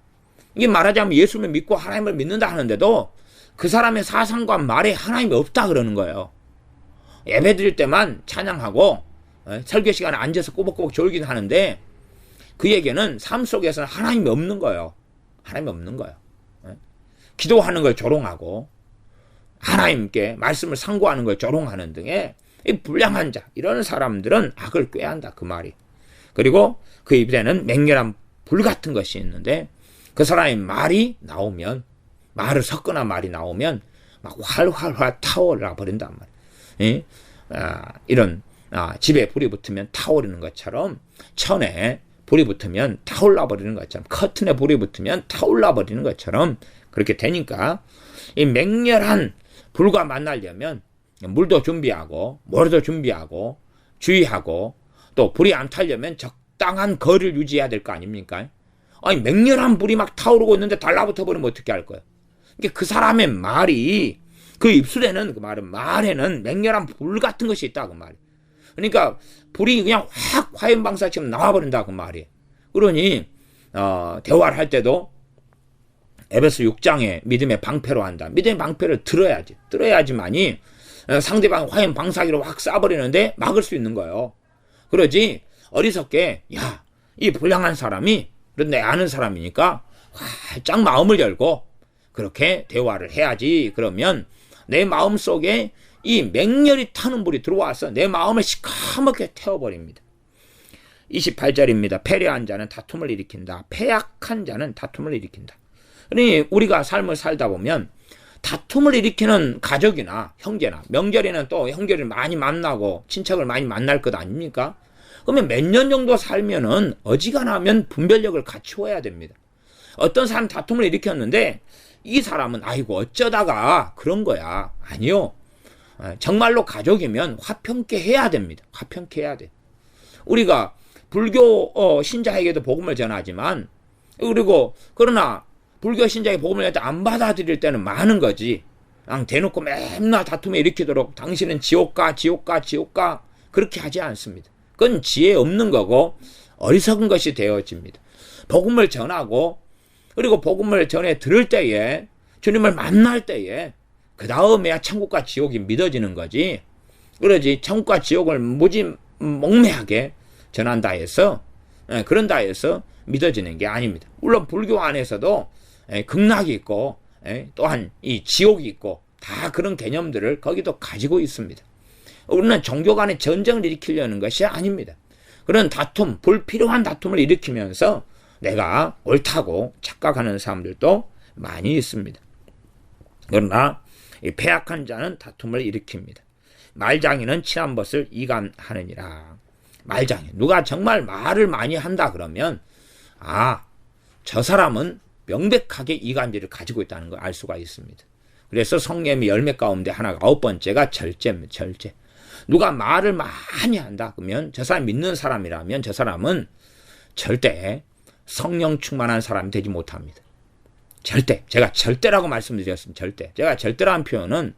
이게 말하자면 예수를 믿고 하나님을 믿는다 하는데도 그 사람의 사상과 말에 하나님이 없다 그러는 거예요. 예배 드릴 때만 찬양하고 설교 시간에 앉아서 꼬박꼬박 졸긴 하는데 그에게는 삶 속에서는 하나님이 없는 거예요. 하나님이 없는 거예요. 기도하는 걸 조롱하고 하나님께 말씀을 상고하는 걸 조롱하는 등의 이 불량한 자, 이런 사람들은 악을 꾀한다 그 말이. 그리고 그 입에는 맹렬한 불 같은 것이 있는데 그 사람의 말이 나오면, 말을 섞거나 말이 나오면 막 활활활 타올라 버린단 말이에요. 이런 집에 불이 붙으면 타오르는 것처럼, 천에 불이 붙으면 타올라 버리는 것처럼, 커튼에 불이 붙으면 타올라 버리는 것처럼 그렇게 되니까 이 맹렬한 불과 만나려면 물도 준비하고 모래도 준비하고 주의하고, 또 불이 안 타려면 적당한 거리를 유지해야 될 거 아닙니까? 아니 맹렬한 불이 막 타오르고 있는데 달라붙어 버리면 어떻게 할 거예요? 그 사람의 말이, 그 입술에는, 그 말에는 맹렬한 불 같은 것이 있다 그 말이. 그러니까 불이 그냥 확 화염방사처럼 나와버린다 그 말이. 그러니 대화를 할 때도 에베소 6장에 믿음의 방패로 한다. 믿음의 방패를 들어야지만이 상대방 화염 방사기로 확 쏴버리는데 막을 수 있는 거예요. 그러지 어리석게, 야, 이 불량한 사람이, 그런데 아는 사람이니까 활짝 마음을 열고 그렇게 대화를 해야지. 그러면 내 마음 속에 이 맹렬히 타는 불이 들어와서 내 마음을 시커멓게 태워버립니다. 28절입니다. 패례한 자는 다툼을 일으킨다. 패약한 자는 다툼을 일으킨다. 그러니 우리가 삶을 살다 보면 다툼을 일으키는 가족이나 형제나, 명절에는 또 형제를 많이 만나고 친척을 많이 만날 것 아닙니까? 그러면 몇 년 정도 살면은 어지간하면 분별력을 갖추어야 됩니다. 어떤 사람 다툼을 일으켰는데 이 사람은 아이고 어쩌다가 그런 거야. 아니요. 정말로 가족이면 화평케 해야 됩니다. 화평케 해야 돼. 우리가 불교 신자에게도 복음을 전하지만, 그리고 그러나 불교 신자의 복음을 할 때 안 받아들일 때는 많은 거지. 그냥 대놓고 맨날 다툼을 일으키도록 당신은 지옥가 그렇게 하지 않습니다. 그건 지혜 없는 거고 어리석은 것이 되어집니다. 복음을 전하고, 그리고 복음을 전해 들을 때에, 주님을 만날 때에 그 다음에야 천국과 지옥이 믿어지는 거지. 그러지 천국과 지옥을 무지 몽매하게 전한다 해서, 그런다 해서 믿어지는 게 아닙니다. 물론 불교 안에서도 극락이 있고 또한 이 지옥이 있고 다 그런 개념들을 거기도 가지고 있습니다. 우리는 종교 간의 전쟁을 일으키려는 것이 아닙니다. 그런 다툼, 불필요한 다툼을 일으키면서 내가 옳다고 착각하는 사람들도 많이 있습니다. 그러나 이 패약한 자는 다툼을 일으킵니다. 말장이는 친한 것을 이간하느니라. 말장이, 누가 정말 말을 많이 한다 그러면 저 사람은 명백하게 이간질을 가지고 있다는 걸 알 수가 있습니다. 그래서 성령의 열매 가운데 하나가 9번째가 절제입니다. 절제. 누가 말을 많이 한다 그러면 저 사람 믿는 사람이라면 저 사람은 절대 성령 충만한 사람이 되지 못합니다. 절대. 제가 절대라고 말씀드렸습니다. 절대. 제가 절대라는 표현은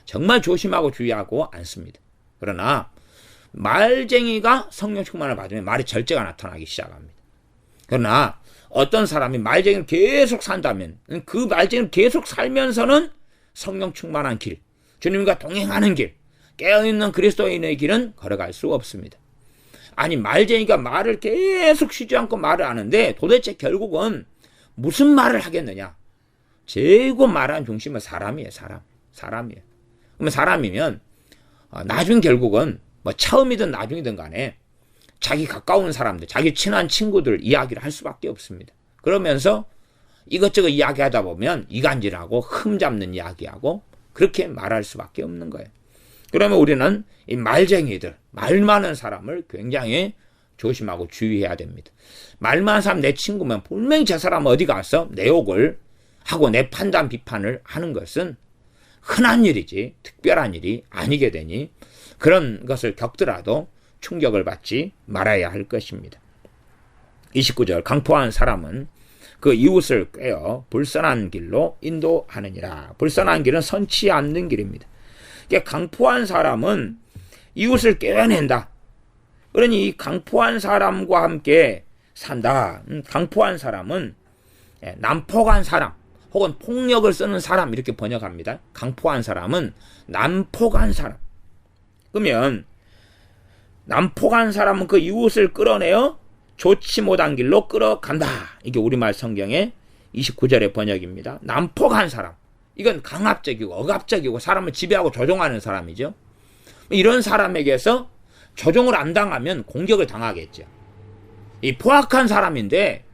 정말 조심하고 주의하고 않습니다. 그러나 말쟁이가 성령 충만을 받으면 말이 절제가 나타나기 시작합니다. 그러나 어떤 사람이 말쟁이를 계속 산다면 그 말쟁이를 계속 살면서는 성령 충만한 길, 주님과 동행하는 길, 깨어있는 그리스도인의 길은 걸어갈 수가 없습니다. 아니 말쟁이가 말을 계속 쉬지 않고 말을 하는데 도대체 결국은 무슨 말을 하겠느냐? 최고 말하는 중심은 사람이에요. 사람이에요. 그러면 사람이면 나중 결국은 뭐 처음이든 나중이든 간에 자기 가까운 사람들, 자기 친한 친구들 이야기를 할 수밖에 없습니다. 그러면서 이것저것 이야기하다 보면 이간질하고 흠잡는 이야기하고 그렇게 말할 수밖에 없는 거예요. 그러면 우리는 이 말쟁이들, 말 많은 사람을 굉장히 조심하고 주의해야 됩니다. 말 많은 사람 내 친구면 분명히 저 사람 어디 가서 내 욕을 하고 내 판단 비판을 하는 것은 흔한 일이지 특별한 일이 아니게 되니 그런 것을 겪더라도 충격을 받지 말아야 할 것입니다. 29절 강포한 사람은 그 이웃을 꿰어 불선한 길로 인도하느니라. 불선한 길은 선치 않는 길입니다. 그러니까 강포한 사람은 이웃을 꿰어낸다. 그러니 이 강포한 사람과 함께 산다. 강포한 사람은 난폭한 사람 혹은 폭력을 쓰는 사람 이렇게 번역합니다. 강포한 사람은 난폭한 사람. 그러면 난폭한 사람은 그 이웃을 끌어내어 좋지 못한 길로 끌어간다. 이게 우리말 성경의 29절의 번역입니다. 난폭한 사람. 이건 강압적이고 억압적이고 사람을 지배하고 조종하는 사람이죠. 이런 사람에게서 조종을 안 당하면 공격을 당하겠죠. 이 포악한 사람인데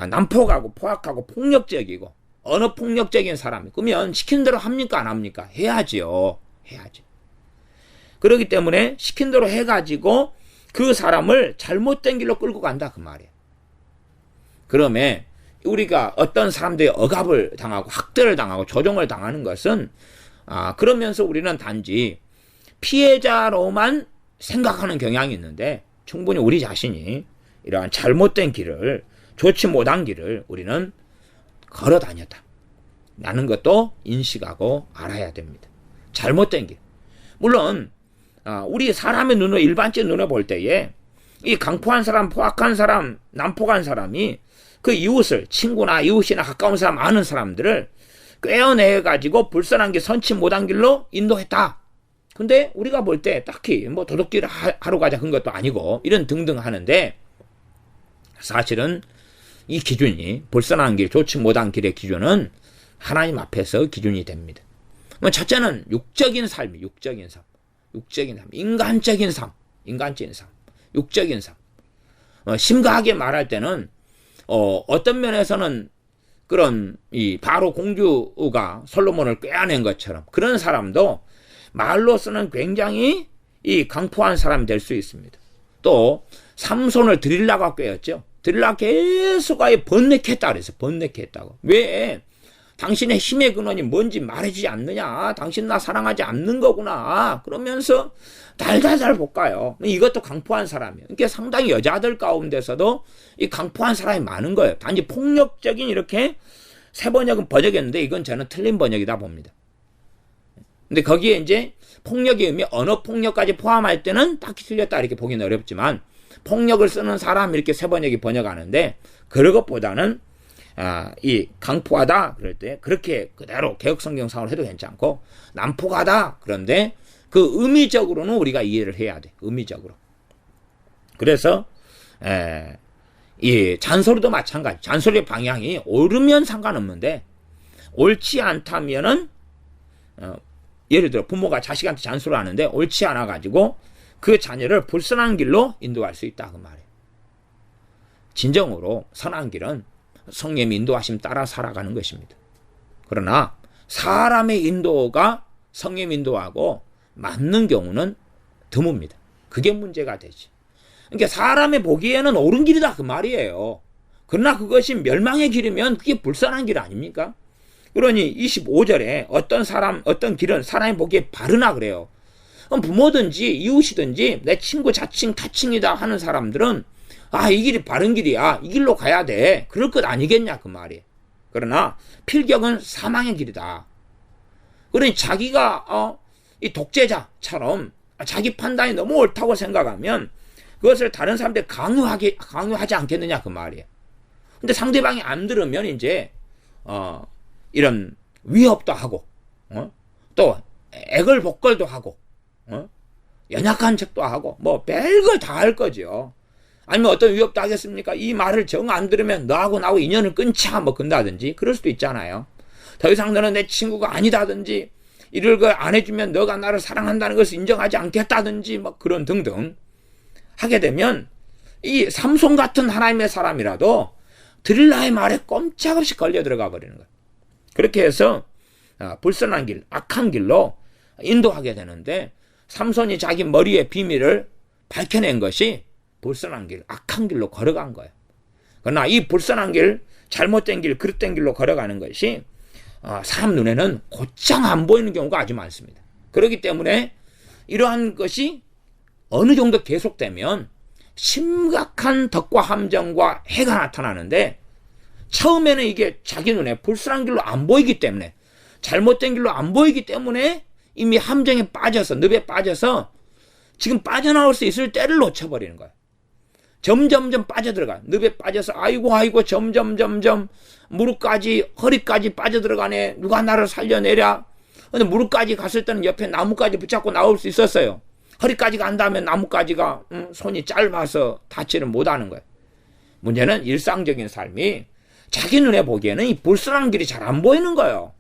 난폭하고 포악하고 폭력적이고 언어 폭력적인 사람이 그러면 시킨 대로 합니까 안 합니까? 해야지요. 해야지. 그렇기 때문에 시킨 대로 해가지고 그 사람을 잘못된 길로 끌고 간다 그 말이에요. 그러면 우리가 어떤 사람들이 억압을 당하고 학대를 당하고 조종을 당하는 것은 그러면서 우리는 단지 피해자로만 생각하는 경향이 있는데 충분히 우리 자신이 이러한 잘못된 길을 좋지 못한 길을 우리는 걸어 다녔다 라는 것도 인식하고 알아야 됩니다. 잘못된 길. 물론 우리 사람의 눈으로 일반적 눈에 볼 때에 이 강포한 사람, 포악한 사람, 난폭한 사람이 그 이웃을 친구나 이웃이나 가까운 사람 아는 사람들을 꿰어내가지고 불선한 길 선치 못한 길로 인도했다. 근데 우리가 볼 때 딱히 뭐 도둑질 하러 가자 그런 것도 아니고 이런 등등 하는데 사실은 이 기준이 불선한 길, 좋지 못한 길의 기준은 하나님 앞에서 기준이 됩니다. 첫째는 육적인 삶이 육적인 삶, 인간적인 삶, 육적인 삶. 심각하게 말할 때는 어떤 면에서는 그런 이 바로 공주가 솔로몬을 꿰어낸 것처럼 그런 사람도 말로서는 굉장히 이 강포한 사람이 될 수 있습니다. 또 삼손을 드릴라가 꿰었죠. 드릴라 계속 번뇌했다 그랬어요. 번뇌했다고. 왜? 당신의 힘의 근원이 뭔지 말해주지 않느냐. 당신 나 사랑하지 않는 거구나. 그러면서 달달달 볶아요. 이것도 강포한 사람이에요. 그러니까 상당히 여자들 가운데서도 이 강포한 사람이 많은 거예요. 단지 폭력적인 이렇게 세 번역은 번역했는데 이건 저는 틀린 번역이다 봅니다. 근데 거기에 이제 폭력의 의미, 언어 폭력까지 포함할 때는 딱히 틀렸다 이렇게 보기는 어렵지만 폭력을 쓰는 사람 이렇게 세 번역이 번역하는데 그런 것보다는 이 강포하다 그럴 때 그렇게 그대로 개혁성경상으로 해도 괜찮고 난폭하다 그런데 그 의미적으로는 우리가 이해를 해야 돼. 의미적으로. 그래서 이 잔소리도 마찬가지. 잔소리의 방향이 옳으면 상관없는데 옳지 않다면은 예를 들어 부모가 자식한테 잔소리를 하는데 옳지 않아 가지고 그 자녀를 불선한 길로 인도할 수 있다 그 말이에요. 진정으로 선한 길은 성령의 인도하심 따라 살아가는 것입니다. 그러나 사람의 인도가 성령 인도하고 맞는 경우는 드뭅니다. 그게 문제가 되지. 그러니까 사람의 보기에는 옳은 길이다 그 말이에요. 그러나 그것이 멸망의 길이면 그게 불선한 길 아닙니까? 그러니 25절에 어떤 길은 사람이 보기에 바르나 그래요. 그럼 부모든지 이웃이든지 내 친구 자칭 타칭이다 하는 사람들은 이 길이 바른 길이야. 이 길로 가야 돼. 그럴 것 아니겠냐 그 말이에요. 그러나 필경은 사망의 길이다. 그러니 자기가 이 독재자처럼 자기 판단이 너무 옳다고 생각하면 그것을 다른 사람들이 강요하지 않겠느냐 그 말이에요. 근데 상대방이 안 들으면 이제 이런 위협도 하고 또 애걸복걸도 하고 연약한 척도 하고 뭐 별걸 다 할 거죠. 아니면 어떤 위협도 하겠습니까? 이 말을 정 안 들으면 너하고 나하고 인연을 끊자 뭐 근다든지 그럴 수도 있잖아요. 더 이상 너는 내 친구가 아니다든지 이럴 거 안 해주면 너가 나를 사랑한다는 것을 인정하지 않겠다든지 뭐 그런 등등 하게 되면 이 삼손 같은 하나님의 사람이라도 드릴라의 말에 꼼짝없이 걸려 들어가 버리는 거예요. 그렇게 해서 불선한 길, 악한 길로 인도하게 되는데 삼손이 자기 머리의 비밀을 밝혀낸 것이 불선한 길, 악한 길로 걸어간 거예요. 그러나 이 불선한 길, 잘못된 길, 그릇된 길로 걸어가는 것이 사람 눈에는 곧장 안 보이는 경우가 아주 많습니다. 그렇기 때문에 이러한 것이 어느 정도 계속되면 심각한 덕과 함정과 해가 나타나는데, 처음에는 이게 자기 눈에 불순한 길로 안 보이기 때문에, 잘못된 길로 안 보이기 때문에 이미 함정에 빠져서, 늪에 빠져서 지금 빠져나올 수 있을 때를 놓쳐버리는 거예요. 점점점 빠져들어가. 늪에 빠져서 아이고 점점 무릎까지, 허리까지 빠져들어가네. 누가 나를 살려내랴. 근데 무릎까지 갔을 때는 옆에 나무까지 붙잡고 나올 수 있었어요. 허리까지 간다면 나무까지가 손이 짧아서 닿지를 못하는 거예요. 문제는 일상적인 삶이 자기 눈에 보기에는 이 불순한 길이 잘 안 보이는 거예요.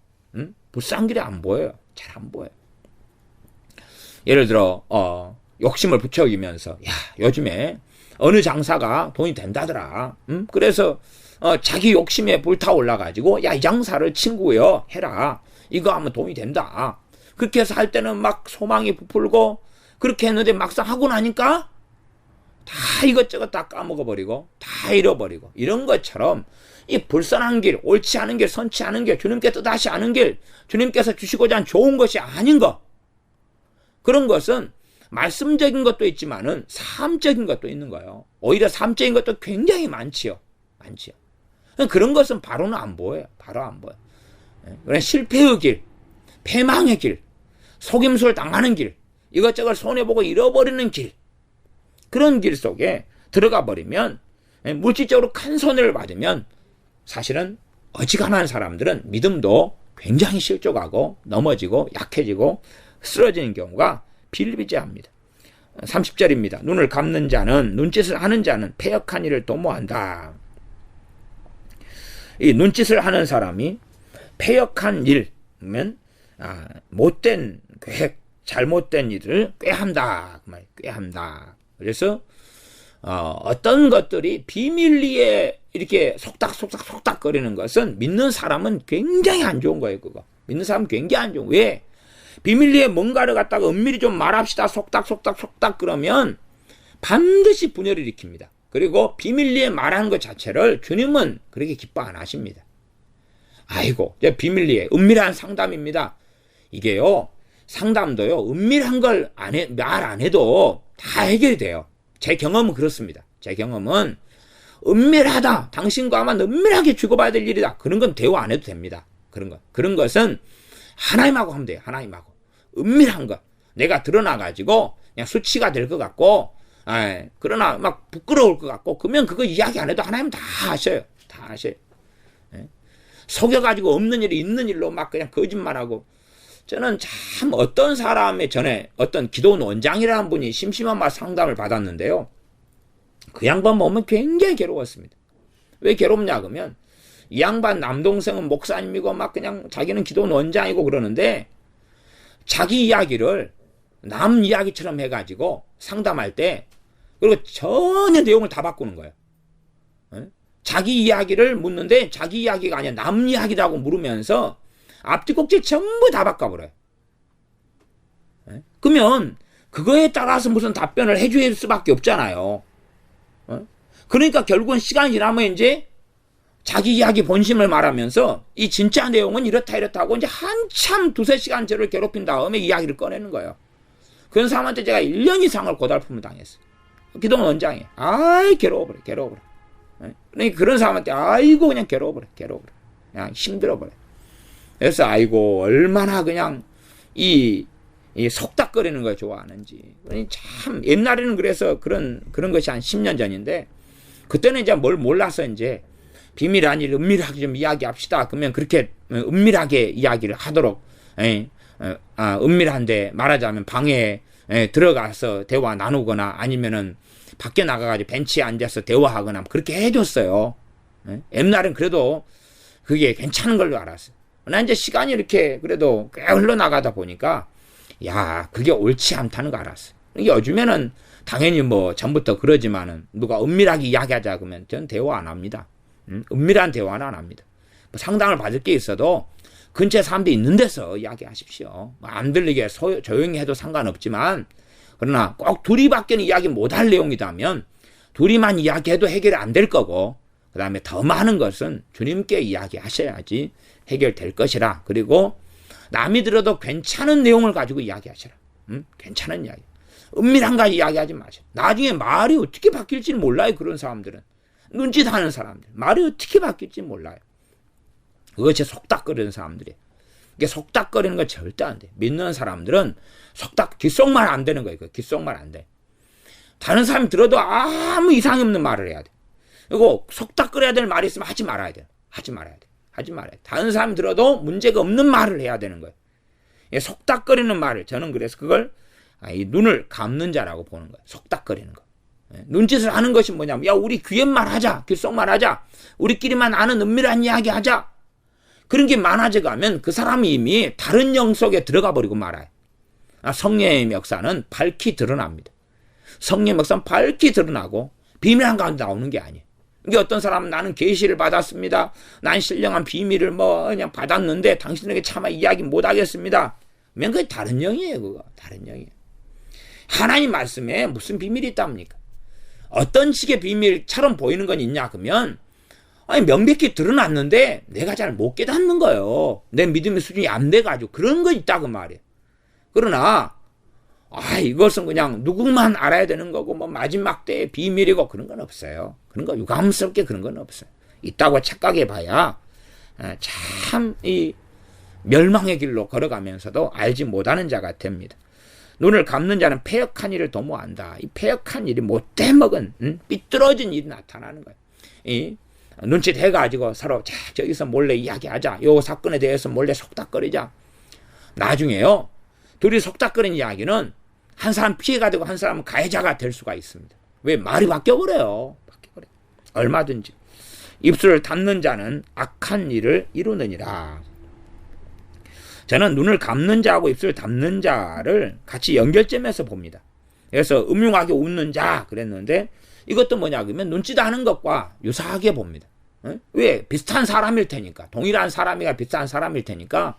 불순한 길이 안 보여요. 잘 안 보여요. 예를 들어 욕심을 부추기면서, 야, 요즘에 어느 장사가 돈이 된다더라. 그래서 자기 욕심에 불타올라가지고, 야, 이 장사를 친구여 해라. 이거 하면 돈이 된다. 그렇게 해서 할 때는 막 소망이 부풀고, 그렇게 했는데 막상 하고 나니까 다 이것저것 다 까먹어버리고 다 잃어버리고, 이런 것처럼 이 불선한 길, 옳지 않은 길, 선치 않은 길, 주님께 뜻하지 않은 길, 주님께서 주시고자 한 좋은 것이 아닌 것, 그런 것은 말씀적인 것도 있지만은 삶적인 것도 있는 거예요. 오히려 삶적인 것도 굉장히 많지요. 그런 것은 바로는 안 보여요. 바로 안 보여요. 그냥 실패의 길, 패망의 길, 속임수를 당하는 길, 이것저것 손해보고 잃어버리는 길, 그런 길 속에 들어가 버리면, 물질적으로 큰 손해를 받으면 사실은 어지간한 사람들은 믿음도 굉장히 실족하고 넘어지고 약해지고 쓰러지는 경우가 비일비재합니다. 30절입니다. 눈을 감는 자는, 눈짓을 하는 자는 패역한 일을 도모한다. 이 눈짓을 하는 사람이 패역한 일이면 못된 계획, 잘못된 일을 꾀한다. 꾀한다. 그래서 어떤 것들이 비밀리에 이렇게 속닥 거리는 것은 믿는 사람은 굉장히 안 좋은 거예요. 그거 믿는 사람은 굉장히 안 좋은 거예요. 왜? 비밀리에 뭔가를 갖다가 은밀히 좀 말합시다 속닥 그러면 반드시 분열을 일으킵니다. 그리고 비밀리에 말하는 것 자체를 주님은 그렇게 기뻐 안 하십니다. 아이고, 비밀리에 은밀한 상담입니다. 이게요, 상담도요, 은밀한 걸 말 안 해도 다 해결이 돼요. 제 경험은 그렇습니다. 제 경험은 은밀하다, 당신과만 은밀하게 주고받아야 될 일이다, 그런 건 대화 안 해도 됩니다. 그런 것은 하나님하고 하면 돼요. 하나님하고 은밀한 것, 내가 드러나가지고 그냥 수치가 될 것 같고, 그러나 막 부끄러울 것 같고, 그러면 그거 이야기 안 해도 하나님은 다 하셔요. 다 하셔요. 속여가지고 없는 일이 있는 일로 막 그냥 거짓말하고. 저는 참 어떤 사람의 전에 어떤 기도원 원장이라는 분이 심심한 말 상담을 받았는데요, 그 양반 보면 굉장히 괴로웠습니다. 왜 괴롭냐 그러면, 이 양반 남동생은 목사님이고 막 그냥 자기는 기도원 원장이고 그러는데, 자기 이야기를 남 이야기처럼 해가지고 상담할 때, 그리고 전혀 내용을 다 바꾸는 거예요. 자기 이야기를 묻는데 자기 이야기가 아니라 남 이야기라고 물으면서 앞뒤 꼭지 전부 다 바꿔버려요. 그러면 그거에 따라서 무슨 답변을 해줄 수밖에 없잖아요. 그러니까 결국은 시간이 지나면 이제 자기 이야기 본심을 말하면서 이 진짜 내용은 이렇다 하고 이제 한참 2-3시간 저를 괴롭힌 다음에 이야기를 꺼내는 거예요. 그런 사람한테 제가 1년 이상을 고달픔을 당했어요. 기도원 원장이. 괴로워버려. 그러니까 그런 사람한테 아이고 그냥 괴로워버려. 그냥 힘들어버려. 그래서 아이고 얼마나 그냥 이 속닥거리는 걸 좋아하는지. 참 옛날에는 그래서 그런 것이 한 10년 전인데, 그때는 이제 뭘 몰라서 이제 비밀 아닐 은밀하게 좀 이야기합시다. 그러면 그렇게 은밀하게 이야기를 하도록, 은밀한데 말하자면 방에 들어가서 대화 나누거나 아니면은 밖에 나가가지고 벤치에 앉아서 대화하거나 그렇게 해줬어요. 옛날엔 그래도 그게 괜찮은 걸로 알았어요. 나 이제 시간이 이렇게 그래도 꽤 흘러나가다 보니까, 야, 그게 옳지 않다는 거 알았어요. 요즘에는 당연히 뭐 전부터 그러지만은 누가 은밀하게 이야기하자 그러면 전 대화 안 합니다. 은밀한 대화는 안 합니다. 뭐 상담을 받을 게 있어도 근처에 사람들이 있는 데서 이야기하십시오. 안 들리게 조용히 해도 상관없지만, 그러나 꼭 둘이밖에는 이야기 못할 내용이라면 둘이만 이야기해도 해결이 안 될 거고, 그 다음에 더 많은 것은 주님께 이야기하셔야지 해결될 것이라. 그리고 남이 들어도 괜찮은 내용을 가지고 이야기하시라. 괜찮은 이야기. 은밀한 가지 이야기하지 마세요. 나중에 말이 어떻게 바뀔지 몰라요. 그런 사람들은. 눈짓하는 사람들. 말이 어떻게 바뀔지 몰라요. 그것이 속닥거리는 사람들이에요. 이게 속닥거리는 건 절대 안 돼. 믿는 사람들은 귓속말 안 되는 거예요. 귓속말 안 돼. 다른 사람이 들어도 아무 이상이 없는 말을 해야 돼. 그리고 속닥거려야 될 말이 있으면 하지 말아야 돼. 하지 말아야 돼. 다른 사람이 들어도 문제가 없는 말을 해야 되는 거예요. 속닥거리는 말을, 저는 그래서 그걸 이 눈을 감는 자라고 보는 거예요. 속닥거리는 거. 눈짓을 하는 것이 뭐냐면, 야, 우리 귀옛말 하자. 귓속말 하자. 우리끼리만 아는 은밀한 이야기 하자. 그런 게 많아져 가면 그 사람이 이미 다른 영 속에 들어가 버리고 말아요. 성령의 역사는 밝히 드러납니다. 성령의 역사는 밝히 드러나고 비밀한 가운데 나오는 게 아니에요. 이게 어떤 사람은 나는 계시를 받았습니다. 난 신령한 비밀을 그냥 받았는데 당신에게 차마 이야기 못 하겠습니다. 그러면 그게 다른 영이에요. 그거 다른 영이에요. 하나님 말씀에 무슨 비밀이 있답니까? 어떤 식의 비밀처럼 보이는 건 있냐 그러면 명백히 드러났는데 내가 잘 못 깨닫는 거예요. 내 믿음의 수준이 안 돼가지고 그런 거 있다 그 말이에요. 그러나 이것은 그냥 누구만 알아야 되는 거고 마지막 때의 비밀이고 그런 건 없어요. 그런 거 유감스럽게 그런 건 없어요. 있다고 착각해 봐야 참 이 멸망의 길로 걸어가면서도 알지 못하는 자가 됩니다. 눈을 감는 자는 패역한 일을 도모한다. 이 패역한 일이 못돼 먹은 삐뚤어진 일이 나타나는 거예요. 이 눈짓 해가지고 서로 저기서 몰래 이야기하자. 요 사건에 대해서 몰래 속닥거리자. 나중에요. 둘이 속닥거리는 이야기는 한 사람 피해가 되고 한 사람은 가해자가 될 수가 있습니다. 왜? 말이 바뀌어버려요. 얼마든지. 입술을 닫는 자는 악한 일을 이루느니라. 저는 눈을 감는 자하고 입술을 닫는 자를 같이 연결점에서 봅니다. 그래서 음흉하게 웃는 자 그랬는데 이것도 뭐냐 그러면 눈짓하는 것과 유사하게 봅니다. 왜? 비슷한 사람일 테니까. 동일한 사람이가 비슷한 사람일 테니까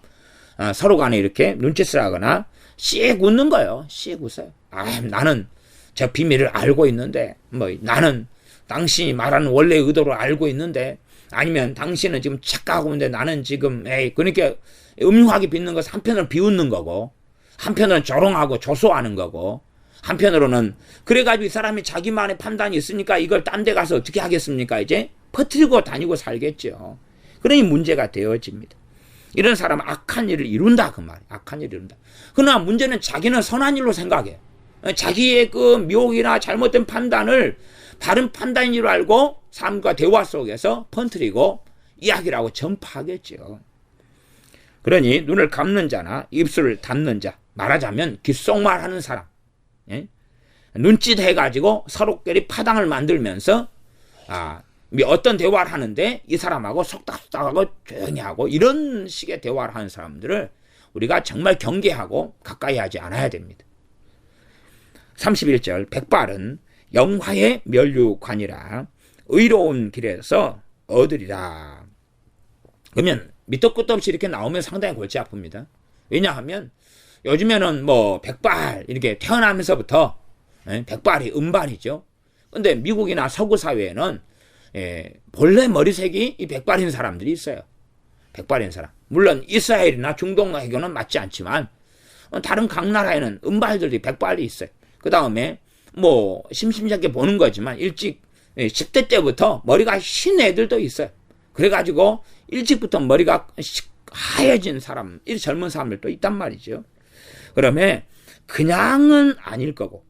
서로 간에 이렇게 눈짓을 하거나 씩 웃는 거예요. 씩 웃어요. 나는 저 비밀을 알고 있는데 나는 당신이 말하는 원래 의도를 알고 있는데 아니면 당신은 지금 착각하고 있는데 나는 지금 그러니까 음흉하게 빚는 것은 한편으로는 비웃는 거고 한편으로는 조롱하고 조소하는 거고 한편으로는 그래가지고 이 사람이 자기만의 판단이 있으니까 이걸 딴 데 가서 어떻게 하겠습니까? 이제 퍼뜨리고 다니고 살겠죠. 그러니 문제가 되어집니다. 이런 사람은 악한 일을 이룬다 그 말이에요. 악한 일을 이룬다. 그러나 문제는 자기는 선한 일로 생각해요. 자기의 그 미혹이나 잘못된 판단을 바른 판단인 줄 알고 삶과 대화 속에서 퍼뜨리고 이야기를 하고 전파하겠죠. 그러니 눈을 감는 자나 입술을 닫는 자, 말하자면 귓속말하는 사람, 눈짓 해가지고 서로끼리 파당을 만들면서 어떤 대화를 하는데 이 사람하고 속닥속닥하고 조용히 하고 이런 식의 대화를 하는 사람들을 우리가 정말 경계하고 가까이 하지 않아야 됩니다. 31절 백발은 영화의 면류관이라 의로운 길에서 얻으리라. 그러면 밑도 끝도 없이 이렇게 나오면 상당히 골치 아픕니다. 왜냐하면 요즘에는 백발 이렇게 태어나면서부터 백발이 음발이죠. 근데 미국이나 서구 사회에는 본래 머리색이 이 백발인 사람들이 있어요. 백발인 사람. 물론 이스라엘이나 중동에게는 맞지 않지만 다른 각 나라에는 음발들이 백발이 있어요. 그 다음에 심심찮게 보는 거지만 일찍 10대 때부터 머리가 흰 애들도 있어요. 그래가지고 일찍부터 머리가 하얘진 사람, 이 젊은 사람들도 있단 말이죠. 그러면 그냥은 아닐 거고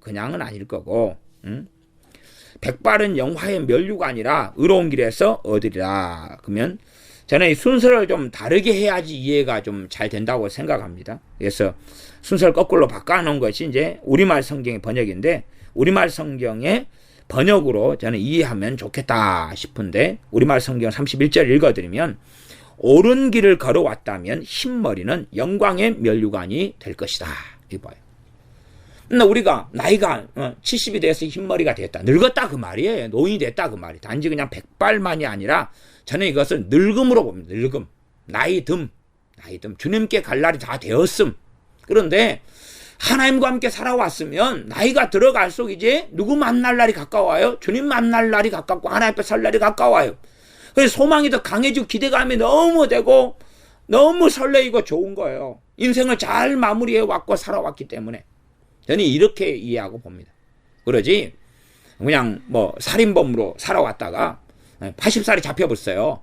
백발은 영화의 면류가 아니라 의로운 길에서 얻으리라. 그러면 저는 이 순서를 좀 다르게 해야지 이해가 좀 잘 된다고 생각합니다. 그래서 순서를 거꾸로 바꿔놓은 것이 이제 우리말 성경의 번역인데 우리말 성경의 번역으로 저는 이해하면 좋겠다 싶은데 우리말 성경 31절 읽어드리면 옳은 길을 걸어왔다면 흰머리는 영광의 면류관이 될 것이다. 이봐요. 근데 우리가 나이가 70이 돼서 흰머리가 됐다. 늙었다 그 말이에요. 노인이 됐다 그 말이에요. 단지 그냥 백발만이 아니라 저는 이것을 늙음으로 봅니다. 늙음. 나이듦. 주님께 갈 날이 다 되었음. 그런데 하나님과 함께 살아왔으면 나이가 들어갈수록 이제 누구 만날 날이 가까워요? 주님 만날 날이 가깝고 하나님 앞에 설 날이 가까워요. 그래서 소망이 더 강해지고 기대감이 너무 되고 너무 설레이고 좋은 거예요. 인생을 잘 마무리해 왔고 살아왔기 때문에. 저는 이렇게 이해하고 봅니다. 그러지 그냥 뭐 살인범으로 살아왔다가 80살이 잡혀버렸어요.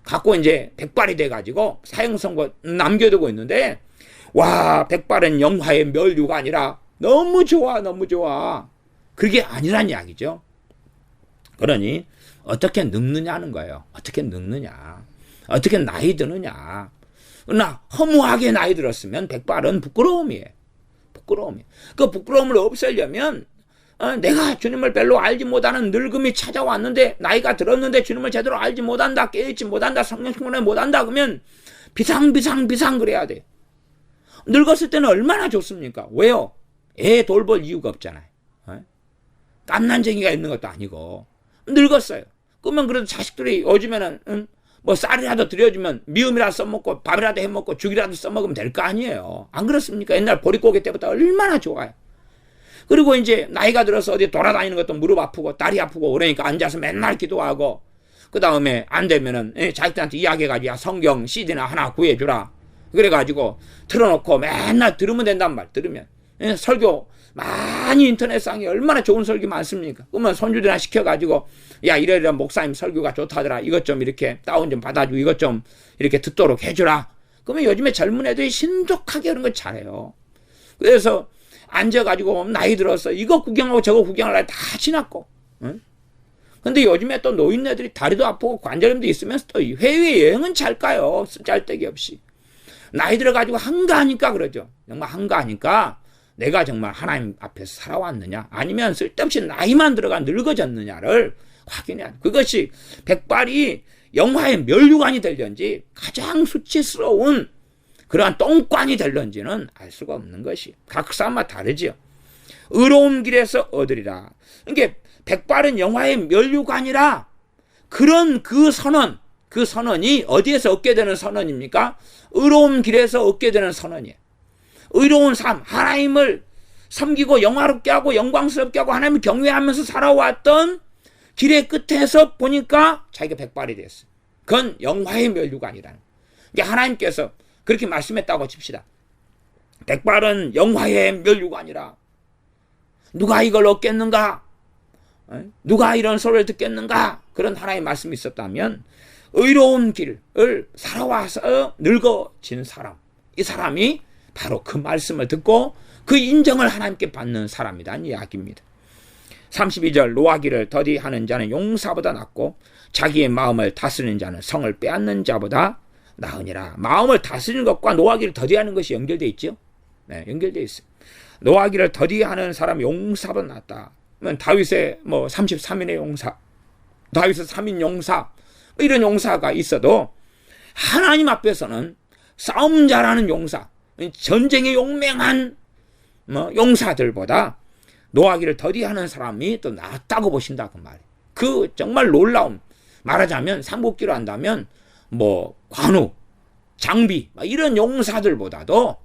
갖고 이제 백발이 돼가지고 사형선고 남겨두고 있는데, 와, 백발은 영화의 멸류가 아니라 너무 좋아, 너무 좋아. 그게 아니란 이야기죠. 그러니 어떻게 늙느냐는 거예요. 어떻게 늙느냐, 어떻게 나이 드느냐. 그러나 허무하게 나이 들었으면 백발은 부끄러움이에요. 부끄러움이에요. 그 부끄러움을 없애려면 내가 주님을 별로 알지 못하는 늙음이 찾아왔는데, 나이가 들었는데 주님을 제대로 알지 못한다, 깨닫지 못한다, 성령 충만을 못한다, 그러면 비상 그래야 돼요. 늙었을 때는 얼마나 좋습니까? 왜요? 애 돌볼 이유가 없잖아요. 깜난쟁이가 있는 것도 아니고 늙었어요. 그러면 그래도 자식들이 요즘에는 뭐 쌀이라도 들여주면 미음이라도 써먹고 밥이라도 해먹고 죽이라도 써먹으면 될 거 아니에요. 안 그렇습니까? 옛날 보릿고개 때부터 얼마나 좋아요. 그리고 이제 나이가 들어서 어디 돌아다니는 것도 무릎 아프고 다리 아프고 그러니까 앉아서 맨날 기도하고, 그 다음에 안 되면은 자식들한테 이야기해가지고 야, 성경 CD나 하나 구해주라. 그래가지고 틀어놓고 맨날 들으면 된단 말. 들으면 설교 많이 인터넷상에 얼마나 좋은 설교 많습니까? 그러면 손주들이나 시켜가지고 야, 이러이러한 목사님 설교가 좋다더라, 이것 좀 이렇게 다운 좀 받아주고 이것 좀 이렇게 듣도록 해주라. 그러면 요즘에 젊은 애들이 신속하게 그런 걸 잘해요. 그래서 앉아가지고 나이 들어서 이거 구경하고 저거 구경하려 다 지났고, 근데 요즘에 또 노인네들이 다리도 아프고 관절염도 있으면서 또 해외여행은 잘 가요. 쓸데기 없이. 나이 들어가지고 한가하니까 그러죠. 정말 한가하니까 내가 정말 하나님 앞에서 살아왔느냐, 아니면 쓸데없이 나이만 들어가 늙어졌느냐를 확인해야 돼. 그것이 백발이 영화의 멸류관이 될런지 가장 수치스러운 그러한 똥관이 될런지는 알 수가 없는 것이, 각 사람마다 다르지요. 의로운 길에서 얻으리라. 그러니까 백발은 영화의 멸류관이라, 그런 그 선언이 어디에서 얻게 되는 선언입니까? 의로운 길에서 얻게 되는 선언이에요. 의로운 삶, 하나님을 섬기고 영화롭게 하고 영광스럽게 하고 하나님을 경외하면서 살아왔던 길의 끝에서 보니까 자기가 백발이 됐어요. 그건 영화의 멸류관이라는 거예요. 이게 하나님께서 그렇게 말씀했다고 칩시다. 백발은 영화의 멸류관이라. 누가 이걸 얻겠는가? 누가 이런 소리를 듣겠는가? 그런 하나님의 말씀이 있었다면, 의로운 길을 살아와서 늙어진 사람, 이 사람이 바로 그 말씀을 듣고 그 인정을 하나님께 받는 사람이라는 이야기입니다. 32절, 노하기를 더디하는 자는 용사보다 낫고 자기의 마음을 다스리는 자는 성을 빼앗는 자보다 나으니라. 마음을 다스리는 것과 노하기를 더디하는 것이 연결되어 있죠. 네, 연결되어 있어요. 노하기를 더디하는 사람이 용사보다 낫다. 다윗의 33인의 용사, 다윗의 3인 용사, 이런 용사가 있어도 하나님 앞에서는 싸움 잘하는 용사, 전쟁에 용맹한 용사들보다 노하기를 더디하는 사람이 또 낫다고 보신다, 그 말이에요. 그 정말 놀라운, 말하자면 삼국기로 한다면 관우, 장비 이런 용사들보다도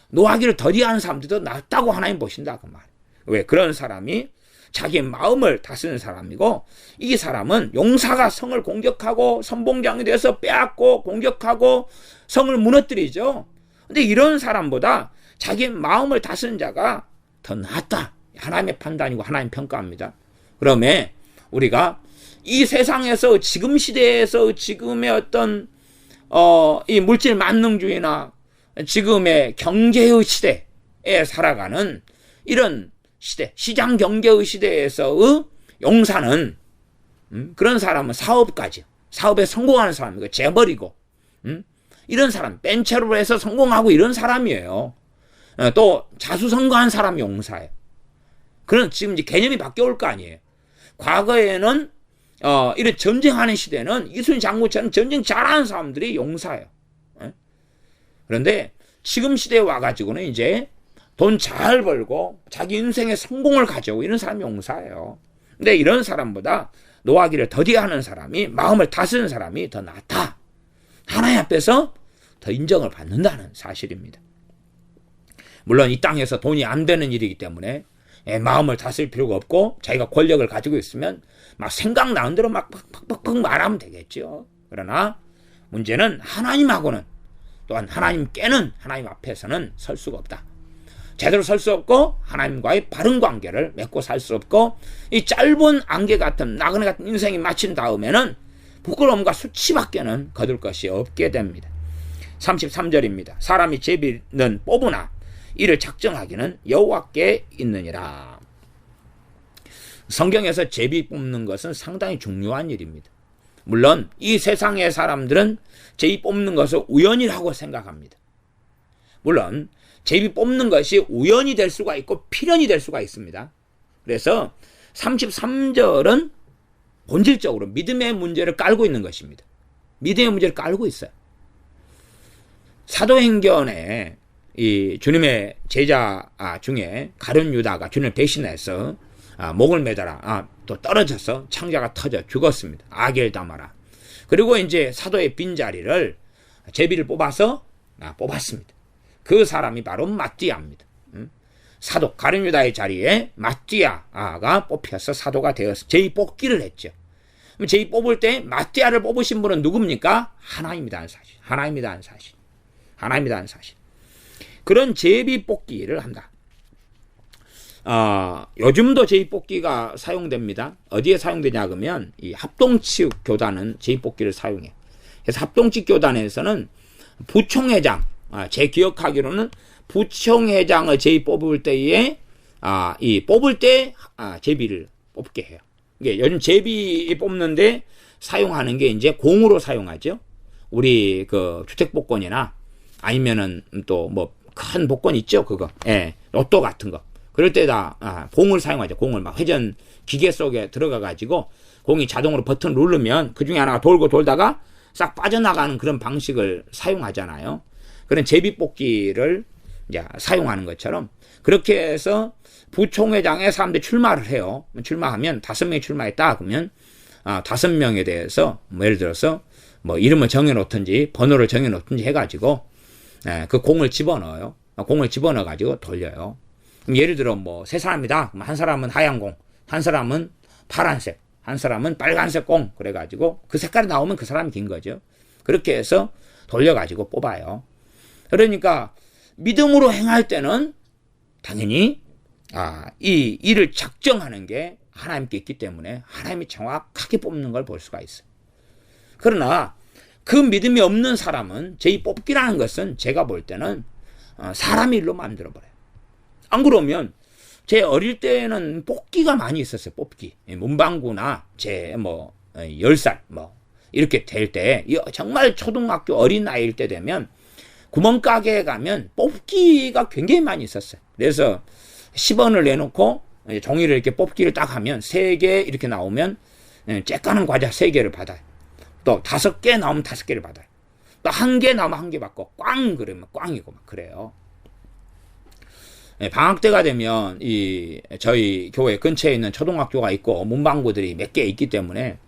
노하기를 더디하는 사람들도 낫다고 하나님 보신다, 그 말이에요. 왜? 그런 사람이 자기 마음을 다스리는 사람이고, 이 사람은 용사가 성을 공격하고 선봉장이 돼서 빼앗고 공격하고 성을 무너뜨리죠. 근데 이런 사람보다 자기 마음을 다스리는 자가 더 낫다. 하나님의 판단이고 하나님 평가합니다. 그러면 우리가 이 세상에서 지금 시대에서 지금의 어떤 이 물질 만능주의나 지금의 경제의 시대에 살아가는 이런 시대, 시장 경제의 시대에서의 용사는 그런 사람은 사업에 성공하는 사람이고 재벌이고 이런 사람, 벤처로 해서 성공하고 이런 사람이에요. 또 자수성가한 사람이 용사예요. 그런 지금 이제 개념이 바뀌어올 거 아니에요. 과거에는 이런 전쟁하는 시대는 이순신 장군처럼 전쟁 잘하는 사람들이 용사예요. 그런데 지금 시대에 와가지고는 이제 돈 잘 벌고 자기 인생의 성공을 가져오고 이런 사람이 용사예요. 근데 이런 사람보다 노하기를 더디하는 사람이, 마음을 다스리는 사람이 더 낫다. 하나님 앞에서 더 인정을 받는다는 사실입니다. 물론 이 땅에서 돈이 안 되는 일이기 때문에 마음을 다스릴 필요가 없고, 자기가 권력을 가지고 있으면 막 생각나는 대로 막 팍팍팍 말하면 되겠죠. 그러나 문제는 하나님하고는, 또한 하나님께는, 하나님 앞에서는 설 수가 없다. 제대로 설 수 없고 하나님과의 바른 관계를 맺고 살 수 없고 이 짧은 안개 같은 나그네 같은 인생이 마친 다음에는 부끄러움과 수치밖에는 거둘 것이 없게 됩니다. 33절입니다. 사람이 제비는 뽑으나 이를 작정하기는 여호와께 있느니라. 성경에서 제비 뽑는 것은 상당히 중요한 일입니다. 물론 이 세상의 사람들은 제비 뽑는 것을 우연이라고 생각합니다. 물론 제비 뽑는 것이 우연이 될 수가 있고 필연이 될 수가 있습니다. 그래서 33절은 본질적으로 믿음의 문제를 깔고 있는 것입니다. 믿음의 문제를 깔고 있어요. 사도행전에 이 주님의 제자 중에 가룟 유다가 주님을 배신해서 목을 매달아 또 떨어져서 창자가 터져 죽었습니다. 아겔다마라. 그리고 이제 사도의 빈자리를 제비를 뽑아서 뽑았습니다. 그 사람이 바로 마띠아입니다. 사도 가룟 유다의 자리에 마띠아가 뽑혀서 사도가 되어서 제비 뽑기를 했죠. 제비 뽑을 때 마띠아를 뽑으신 분은 누굽니까? 하나님이라는 사실. 하나님이라는 사실. 하나님이라는 사실. 그런 제비 뽑기를 한다. 요즘도 제비 뽑기가 사용됩니다. 어디에 사용되냐 그러면 이 합동측 교단은 제비 뽑기를 사용해. 그래서 합동측 교단에서는 부총회장, 제 기억하기로는 부총회장을 제비 뽑을 때에 이 뽑을 때 제비를 뽑게 해요. 이게 요즘 제비 뽑는데 사용하는 게 이제 공으로 사용하죠. 우리 그 주택복권이나 아니면은 또 뭐 큰 복권 있죠, 그거. 예, 로또 같은 거. 그럴 때다 공을 사용하죠. 공을 막 회전 기계 속에 들어가 가지고 공이 자동으로 버튼 누르면 그 중에 하나가 돌고 돌다가 싹 빠져나가는 그런 방식을 사용하잖아요. 그런 제비 뽑기를 이제 사용하는 것처럼 그렇게 해서 부총회장에 사람들이 출마를 해요. 출마하면 5명이 출마했다 그러면 5명에 대해서 뭐 예를 들어서 뭐 이름을 정해놓든지 번호를 정해놓든지 해가지고 그 공을 집어넣어요. 공을 집어넣어가지고 돌려요. 그럼 예를 들어 뭐 3사람이다. 그럼 한 사람은 하얀 공, 한 사람은 파란색, 한 사람은 빨간색 공 그래가지고 그 색깔이 나오면 그 사람이 긴 거죠. 그렇게 해서 돌려가지고 뽑아요. 그러니까 믿음으로 행할 때는 당연히 이 일을 작정하는 게 하나님께 있기 때문에 하나님이 정확하게 뽑는 걸 볼 수가 있어요. 그러나 그 믿음이 없는 사람은 제비 뽑기라는 것은 제가 볼 때는 사람 일로 만들어버려요. 안 그러면 제 어릴 때는 뽑기가 많이 있었어요. 뽑기. 문방구나 제 10살 이렇게 될 때 정말 초등학교 어린 나이일 때 되면 구멍가게에 가면 뽑기가 굉장히 많이 있었어요. 그래서 10원을 내놓고 종이를 이렇게 뽑기를 딱 하면 3개 이렇게 나오면 쬐까는 과자 3개를 받아요. 또 5개 나오면 5개를 받아요. 또 1개 나오면 1개 받고 꽝 그러면 꽝이고 막 그래요. 방학 때가 되면 저희 교회 근처에 있는 초등학교가 있고 문방구들이 몇 개 있기 때문에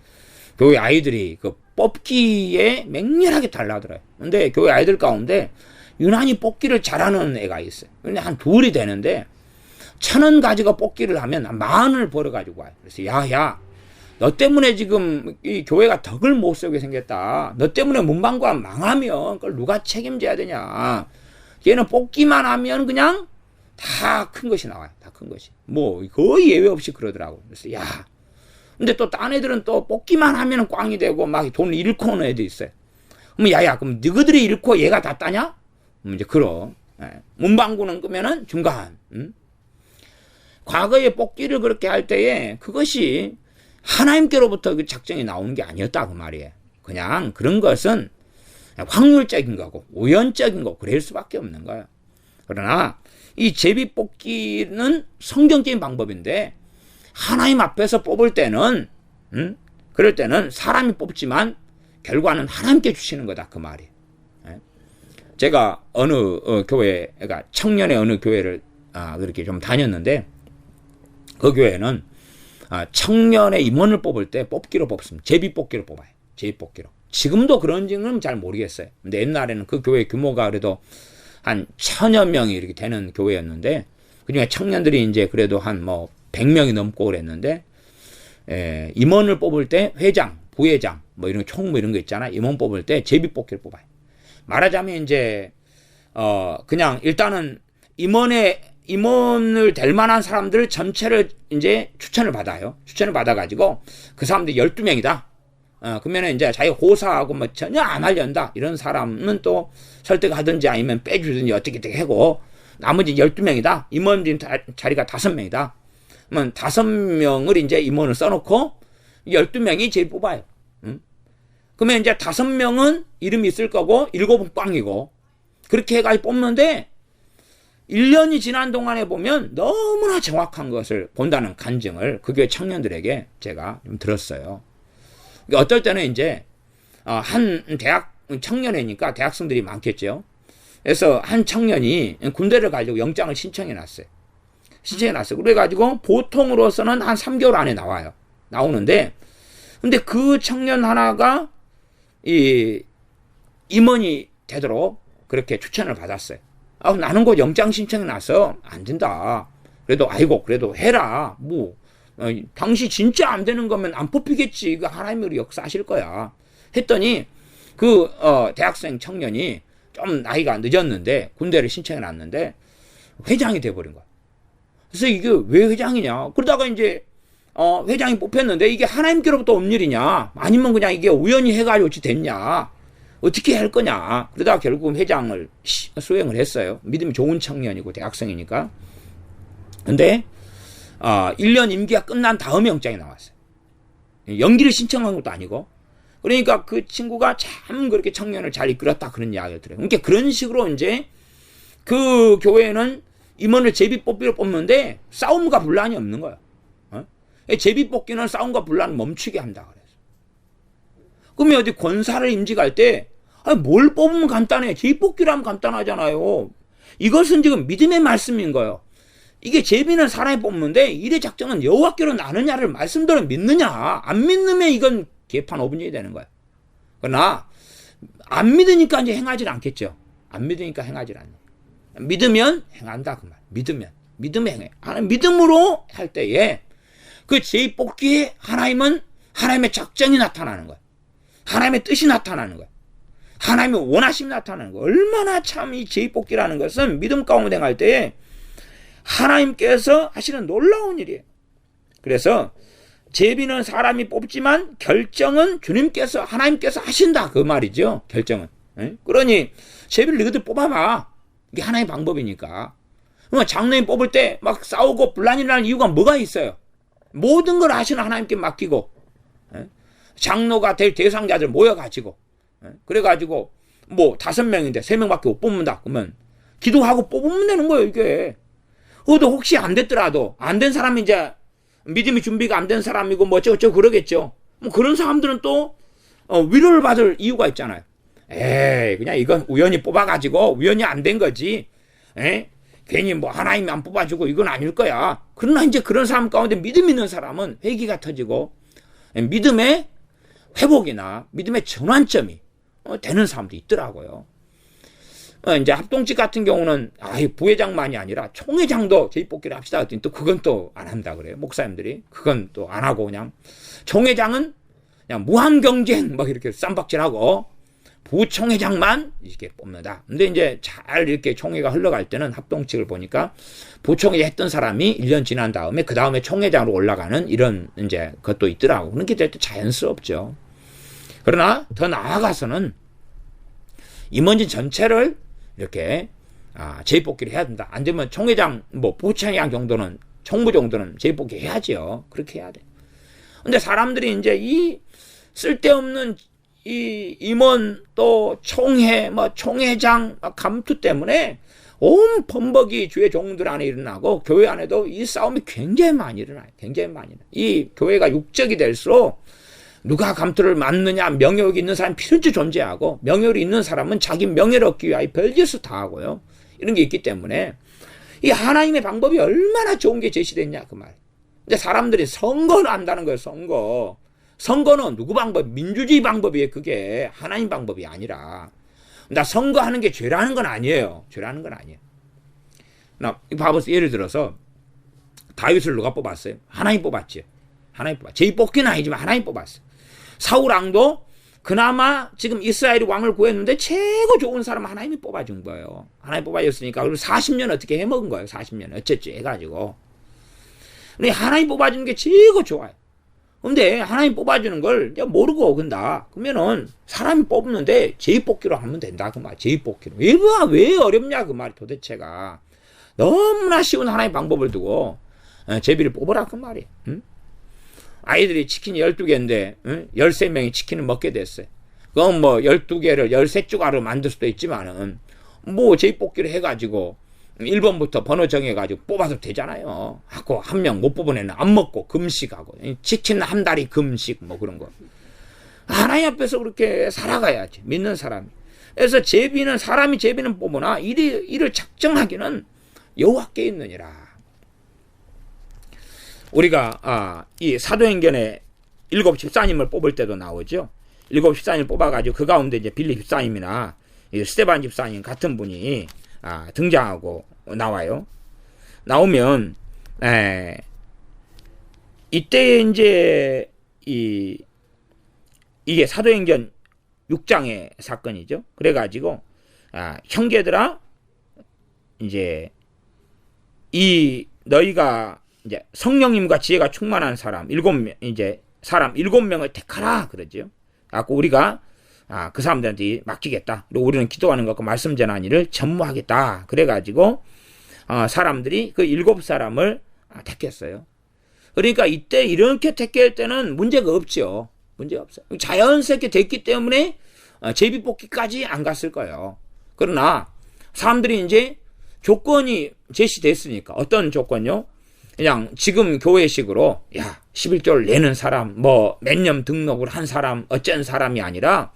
교회 아이들이 그 뽑기에 맹렬하게 달라들어요. 근데 교회 아이들 가운데 유난히 뽑기를 잘하는 애가 있어요. 근데 한 둘이 되는데 1,000원 가지고 뽑기를 하면 10,000원을 벌어가지고 와요. 그래서 야, 너 때문에 지금 이 교회가 덕을 못 세우게 생겼다. 너 때문에 문방구가 망하면 그걸 누가 책임져야 되냐. 얘는 뽑기만 하면 그냥 다 큰 것이 나와요. 다 큰 것이. 뭐 거의 예외 없이 그러더라고. 그래서 야. 근데 또 딴 애들은 또 뽑기만 하면 꽝이 되고 막 돈을 잃고 오는 애도 있어요. 그럼 야야, 그럼 너희들이 잃고 얘가 다 따냐? 이제 그럼. 문방구는 끄면은 중간. 과거에 뽑기를 그렇게 할 때에 그것이 하나님께로부터 그 작정이 나오는 게 아니었다 그 말이에요. 그냥 그런 것은 확률적인 거고 우연적인 거고 그럴 수밖에 없는 거예요. 그러나 이 제비 뽑기는 성경적인 방법인데 하나님 앞에서 뽑을 때는 그럴 때는 사람이 뽑지만 결과는 하나님께 주시는 거다 그 말이에요. 제가 어느 교회가 청년의 어느 교회를 그렇게 좀 다녔는데 그 교회는 청년의 임원을 뽑을 때 뽑기로 뽑습니다. 제비 뽑기로 뽑아요. 제비 뽑기로. 지금도 그런지는 잘 모르겠어요. 근데 옛날에는 그 교회 규모가 그래도 한 1,000여 명이 이렇게 되는 교회였는데 그중에 청년들이 이제 그래도 한 100명이 넘고 그랬는데 임원을 뽑을 때 회장, 부회장 이런 총무 이런 거 있잖아요. 임원 뽑을 때 제비 뽑기를 뽑아요. 말하자면 이제 그냥 일단은 임원의 임원을 될 만한 사람들 전체를 이제 추천을 받아요. 추천을 받아가지고 그 사람들이 12명이다. 그러면 이제 자기 호사하고 뭐 전혀 안 하려한다. 이런 사람은 또 설득하든지 아니면 빼주든지 어떻게 하고 나머지 12명이다. 임원 자리가 5명이다. 그러면 5명을 이제 임원을 써놓고 12명이 제일 뽑아요. 그러면 이제 5명은 이름이 있을 거고 7은 꽝이고 그렇게 해가지고 뽑는데 1년이 지난 동안에 보면 너무나 정확한 것을 본다는 간증을 그 교회 청년들에게 제가 좀 들었어요. 어떨 때는 이제 한 대학 청년회니까 대학생들이 많겠죠. 그래서 한 청년이 군대를 가지고 영장을 신청해 놨어요. 그래가지고 보통으로서는 한 3개월 안에 나와요. 나오는데 근데 그 청년 하나가 임원이 되도록 그렇게 추천을 받았어요. 나는 곧 영장 신청해 놨어. 안 된다. 그래도 그래도 해라. 당시 진짜 안 되는 거면 안 뽑히겠지. 그 하나님으로 역사하실 거야. 했더니 그 대학생 청년이 좀 나이가 늦었는데 군대를 신청해 놨는데 회장이 돼버린 거야. 그래서 이게 왜 회장이냐? 그러다가 이제 회장이 뽑혔는데 이게 하나님께로부터 온 일이냐? 아니면 그냥 이게 우연히 해가지고 어찌 됐냐? 어떻게 할 거냐? 그러다가 결국은 회장을 수행을 했어요. 믿음이 좋은 청년이고 대학생이니까. 근데 1년 임기가 끝난 다음에 영장이 나왔어요. 연기를 신청한 것도 아니고. 그러니까 그 친구가 참 그렇게 청년을 잘 이끌었다 그런 이야기를 들어요. 그러니까 그런 식으로 이제 그 교회는 임원을 제비 뽑기로 뽑는데 싸움과 분란이 없는 거예요. 제비 뽑기는 싸움과 분란을 멈추게 한다 그래서. 그러면 어디 권사를 임직할 때 뭘 뽑으면 간단해. 제비 뽑기로 하면 간단하잖아요. 이것은 지금 믿음의 말씀인 거예요. 이게 제비는 사람이 뽑는데 일의 작정은 여호와께로 나느냐를 말씀대로 믿느냐. 안 믿으면 이건 개판 5분이 되는 거예요. 그러나 안 믿으니까 이제 행하지 않겠죠. 안 믿으니까 행하지 않네. 믿으면 행한다 그 말. 믿으면 행해. 믿음으로 할 때에 그 제비 뽑기에 하나님의 작정이 나타나는 거예요. 하나님의 뜻이 나타나는 거예요. 하나님의 원하심이 나타나는 거예요. 얼마나 참 이 제비 뽑기라는 것은 믿음 가운데 행할 때에 하나님께서 하시는 놀라운 일이에요. 그래서 제비는 사람이 뽑지만 결정은 하나님께서 하신다 그 말이죠. 결정은. 그러니 제비를 너희들 뽑아봐. 이게 하나의 방법이니까. 장로님 뽑을 때 막 싸우고 분란이 나는 이유가 뭐가 있어요? 모든 걸 하시는 하나님께 맡기고 장로가 될 대상자들 모여가지고 그래가지고 5명인데 3명밖에 못 뽑는다 그러면 기도하고 뽑으면 되는 거예요. 이게 그것도 혹시 안 됐더라도 안 된 사람이 이제 믿음이 준비가 안 된 사람이고 어쩌고 그러겠죠. 그런 사람들은 또 위로를 받을 이유가 있잖아요. 그냥 이건 우연히 뽑아가지고 우연히 안 된 거지. 괜히 하나님이 안 뽑아주고 이건 아닐 거야. 그러나 이제 그런 사람 가운데 믿음 있는 사람은 회개가 터지고 믿음의 회복이나 믿음의 전환점이 되는 사람도 있더라고요. 이제 합동직 같은 경우는 부회장만이 아니라 총회장도 제비 뽑기를 합시다 했더니 또 그건 또 안 한다 그래요. 목사님들이 그건 또 안 하고 그냥 총회장은 그냥 무한 경쟁 이렇게 쌈박질하고 부총회장만 이렇게 뽑는다. 근데 이제 잘 이렇게 총회가 흘러갈 때는 합동직을 보니까 부총회 했던 사람이 1년 지난 다음에 그 다음에 총회장으로 올라가는 이런 이제 것도 있더라고. 그렇게 될 때 자연스럽죠. 그러나 더 나아가서는 임원진 전체를 이렇게 제비 뽑기를 해야 된다. 안 되면 총회장 부총회장 정도는 총무 정도는 제비 뽑기 해야죠. 그렇게 해야 돼. 근데 사람들이 이제 이 쓸데없는 이 임원 또 총회 총회장 감투 때문에 온 범벅이 주의 종들 안에 일어나고 교회 안에도 이 싸움이 굉장히 많이 일어나요. 이 교회가 육적이 될수록 누가 감투를 맡느냐 명예욕이 있는 사람이 필연치 존재하고 명예욕이 있는 사람은 자기 명예를 얻기 위하여 별짓을 다 하고요. 이런 게 있기 때문에 이 하나님의 방법이 얼마나 좋은 게 제시됐냐 그 말. 근데 사람들이 선거를 안다는 거예요. 선거는 누구 방법? 민주주의 방법이에요. 그게 하나님 방법이 아니라. 나 선거하는 게 죄라는 건 아니에요. 나 봐보세요. 예를 들어서 다윗을 누가 뽑았어요? 하나님 뽑았지. 제비 뽑기는 아니지만 하나님 뽑았어요. 사울 왕도 그나마 지금 이스라엘이 왕을 구했는데 최고 좋은 사람 하나님이 뽑아준 거예요. 하나님이 뽑아줬으니까. 그리고 40년 어떻게 해먹은 거예요. 40년 어쨌지 해가지고. 근데 하나님 뽑아주는 게 최고 좋아요. 근데 하나님 뽑아주는 걸 모르고 근다. 그러면은 사람이 뽑는데 제비뽑기로 하면 된다. 그 말. 제비뽑기로. 왜 어렵냐 그 말이 도대체가. 너무나 쉬운 하나님 방법을 두고 제비를 뽑으라 그 말이에요. 응? 아이들이 치킨이 12개인데 13명이 치킨을 먹게 됐어요. 그럼 뭐 12개를 13조각으로 만들 수도 있지만은 뭐 제비뽑기를 해가지고 1번부터 번호 정해가지고 뽑아도 되잖아요. 하고 한 명 못 뽑은 애는 안 먹고 금식하고 치킨 한 달이 금식 뭐 그런 거. 하나님 앞에서 그렇게 살아가야지. 믿는 사람이. 그래서 사람이 제비는 뽑으나 이를 작정하기는 여호와께 있느니라. 우리가 이 사도행전에 7 집사님을 뽑을 때도 나오죠. 7 집사님을 뽑아가지고 그 가운데 이제 빌립 집사님이나 스데반 집사님 같은 분이 등장하고 나와요. 나오면 이때 이제 이게 사도행전 6장의 사건이죠. 그래가지고 형제들아 이제 너희가 이제 성령님과 지혜가 충만한 사람 7명을 택하라 그러죠. 갖고 우리가 그 사람들한테 맡기겠다. 그리고 우리는 기도하는 것과 말씀 전하는 일을 전무하겠다. 그래가지고 사람들이 그 7사람을 택했어요. 그러니까 이때 이렇게 택할 때는 문제가 없죠. 문제가 없어요. 자연스럽게 됐기 때문에 제비뽑기까지 안 갔을 거예요. 그러나 사람들이 이제 조건이 제시됐으니까 어떤 조건요? 그냥 지금 교회식으로 11조를 내는 사람 뭐 몇 년 등록을 한 사람 어쩐 사람이 아니라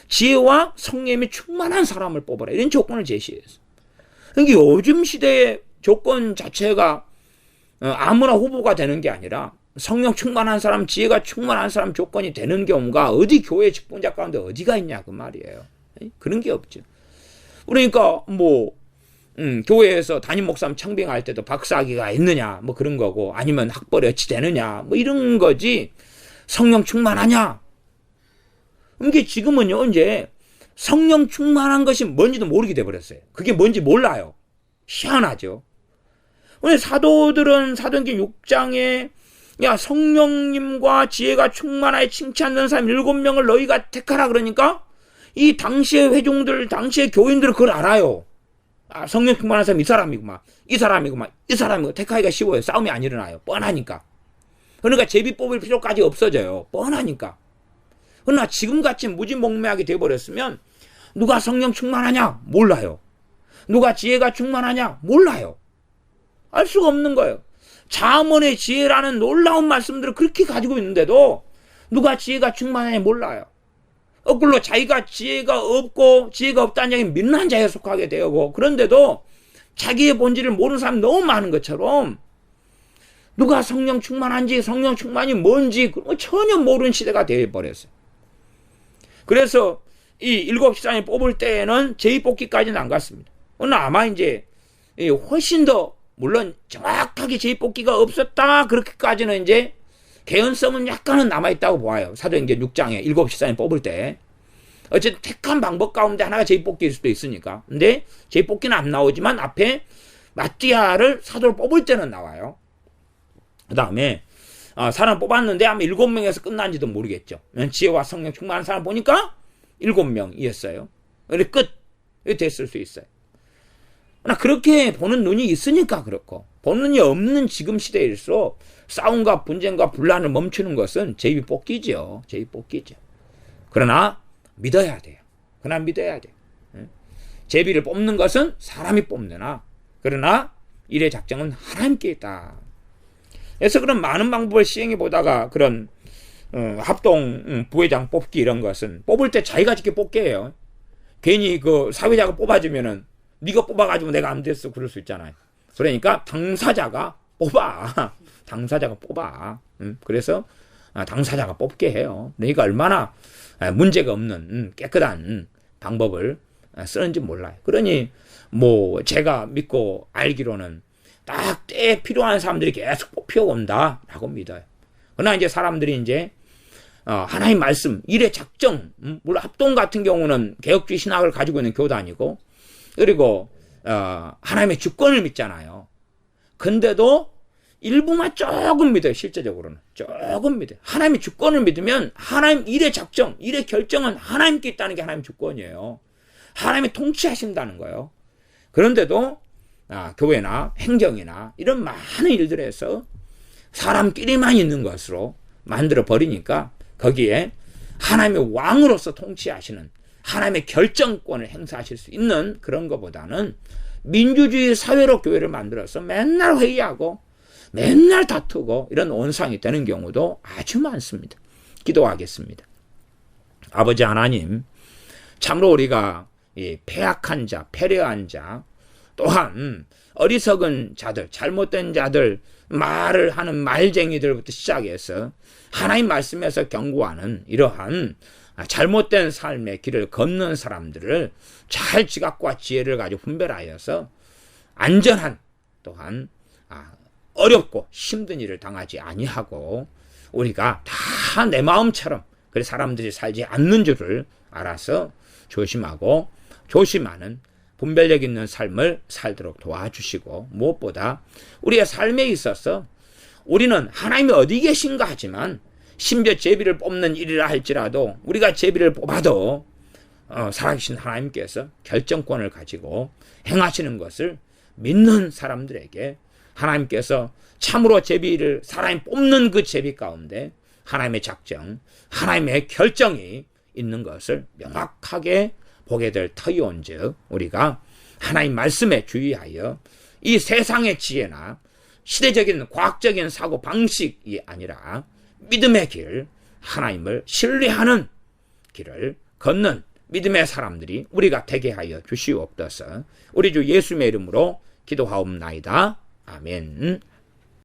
지혜와 성령이 충만한 사람을 뽑아라 이런 조건을 제시했어요. 그러니까 요즘 시대의 조건 자체가 아무나 후보가 되는 게 아니라 성령 충만한 사람 지혜가 충만한 사람 조건이 되는 경우가 어디 교회 직분자 가운데 어디가 있냐 그 말이에요. 그런 게 없죠. 그러니까 뭐 교회에서 담임 목사님 청빙할 때도 박사학위가 있느냐 뭐 그런 거고 아니면 학벌이 어찌 되느냐 뭐 이런 거지 성령 충만하냐. 그게 지금은요 이제 성령 충만한 것이 뭔지도 모르게 돼버렸어요. 그게 뭔지 몰라요. 희한하죠. 오늘 사도들은 사도행전 6장에 성령님과 지혜가 충만하여 칭찬하는 사람 7명을 너희가 택하라 그러니까 이 당시의 회중들 당시의 교인들은 그걸 알아요. 성령 충만한 사람이 이 사람이구만 택하기가 쉬워요. 싸움이 안 일어나요. 뻔하니까. 그러니까 제비 뽑을 필요까지 없어져요. 뻔하니까. 그러나 지금같이 무지몽매하게 돼버렸으면 누가 성령 충만하냐? 몰라요. 누가 지혜가 충만하냐? 몰라요. 알 수가 없는 거예요. 잠언의 지혜라는 놀라운 말씀들을 그렇게 가지고 있는데도 누가 지혜가 충만하냐 몰라요. 거꾸로 자기가 지혜가 없다는 얘기는 민난 자에 속하게 되고 그런데도 자기의 본질을 모르는 사람이 너무 많은 것처럼 누가 성령 충만한지 성령 충만이 뭔지 전혀 모르는 시대가 되어버렸어요. 그래서 이 7 집사님 뽑을 때에는 제비뽑기까지는 안 갔습니다. 그러나 아마 이제 훨씬 더 물론 정확하게 제비뽑기가 없었다 그렇게까지는 이제 개연성은 약간은 남아있다고 보아요. 사도행전 6장에 7 집사님 뽑을 때 어쨌든 택한 방법 가운데 하나가 제비뽑기일 수도 있으니까. 근데 제비뽑기는 안 나오지만 앞에 마띠아를 사도를 뽑을 때는 나와요. 그 다음에 사람 뽑았는데 아마 7명에서 끝난지도 모르겠죠. 지혜와 성령 충만한 사람 보니까 7명이었어요. 그래 끝 됐을 수 있어요. 그러나 그렇게 보는 눈이 있으니까 그렇고 보는 눈이 없는 지금 시대일수록 싸움과 분쟁과 분란을 멈추는 것은 제비뽑기죠. 제비뽑기죠. 그러나 믿어야 돼요. 그러나 믿어야 돼요. 제비를 뽑는 것은 사람이 뽑느나 그러나 일의 작정은 하나님께 있다. 그래서 그런 많은 방법을 시행해 보다가 그런 합동 부회장 뽑기 이런 것은 뽑을 때 자기가 직접 뽑게 해요. 괜히 그 사회자가 뽑아주면은 네가 뽑아가지고 내가 안 됐어 그럴 수 있잖아요. 그러니까 당사자가 뽑아. 당사자가 뽑아. 그래서 당사자가 뽑게 해요. 그러니까 얼마나 문제가 없는 깨끗한 방법을 쓰는지 몰라요. 그러니 뭐 제가 믿고 알기로는 딱 때에 필요한 사람들이 계속 뽑혀온다라고 믿어요. 그러나 이제 사람들이 이제 하나님 말씀, 일의 작정, 물론 합동 같은 경우는 개혁주의 신학을 가지고 있는 교단이고, 그리고 하나님의 주권을 믿잖아요. 근데도 일부만 조금 믿어요. 실제적으로는 조금 믿어요. 하나님의 주권을 믿으면 하나님 일의 작정, 일의 결정은 하나님께 있다는 게 하나님의 주권이에요. 하나님이 통치하신다는 거예요. 그런데도 교회나 행정이나 이런 많은 일들에서 사람끼리만 있는 것으로 만들어 버리니까 거기에 하나님의 왕으로서 통치하시는 하나님의 결정권을 행사하실 수 있는 그런 것보다는 민주주의 사회로 교회를 만들어서 맨날 회의하고 맨날 다투고 이런 온상이 되는 경우도 아주 많습니다. 기도하겠습니다. 아버지 하나님, 참으로 우리가 이 패악한 자, 패려한 자, 또한 어리석은 자들, 잘못된 자들, 말을 하는 말쟁이들부터 시작해서 하나님 말씀에서 경고하는 이러한 잘못된 삶의 길을 걷는 사람들을 잘 지각과 지혜를 가지고 분별하여서 안전한, 또한 어렵고 힘든 일을 당하지 아니하고 우리가 다 내 마음처럼 그래 사람들이 살지 않는 줄을 알아서 조심하고 조심하는 분별력 있는 삶을 살도록 도와주시고, 무엇보다 우리의 삶에 있어서 우리는 하나님이 어디 계신가 하지만 심지어 제비를 뽑는 일이라 할지라도 우리가 제비를 뽑아도 살아계신 하나님께서 결정권을 가지고 행하시는 것을 믿는 사람들에게 하나님께서 참으로 제비를 사람이 뽑는 그 제비 가운데 하나님의 작정, 하나님의 결정이 있는 것을 명확하게 보게 될 터이 온즉 우리가 하나님 말씀에 주의하여 이 세상의 지혜나 시대적인 과학적인 사고 방식이 아니라 믿음의 길, 하나님을 신뢰하는 길을 걷는 믿음의 사람들이 우리가 되게 하여 주시옵소서. 우리 주 예수님의 이름으로 기도하옵나이다. 아멘.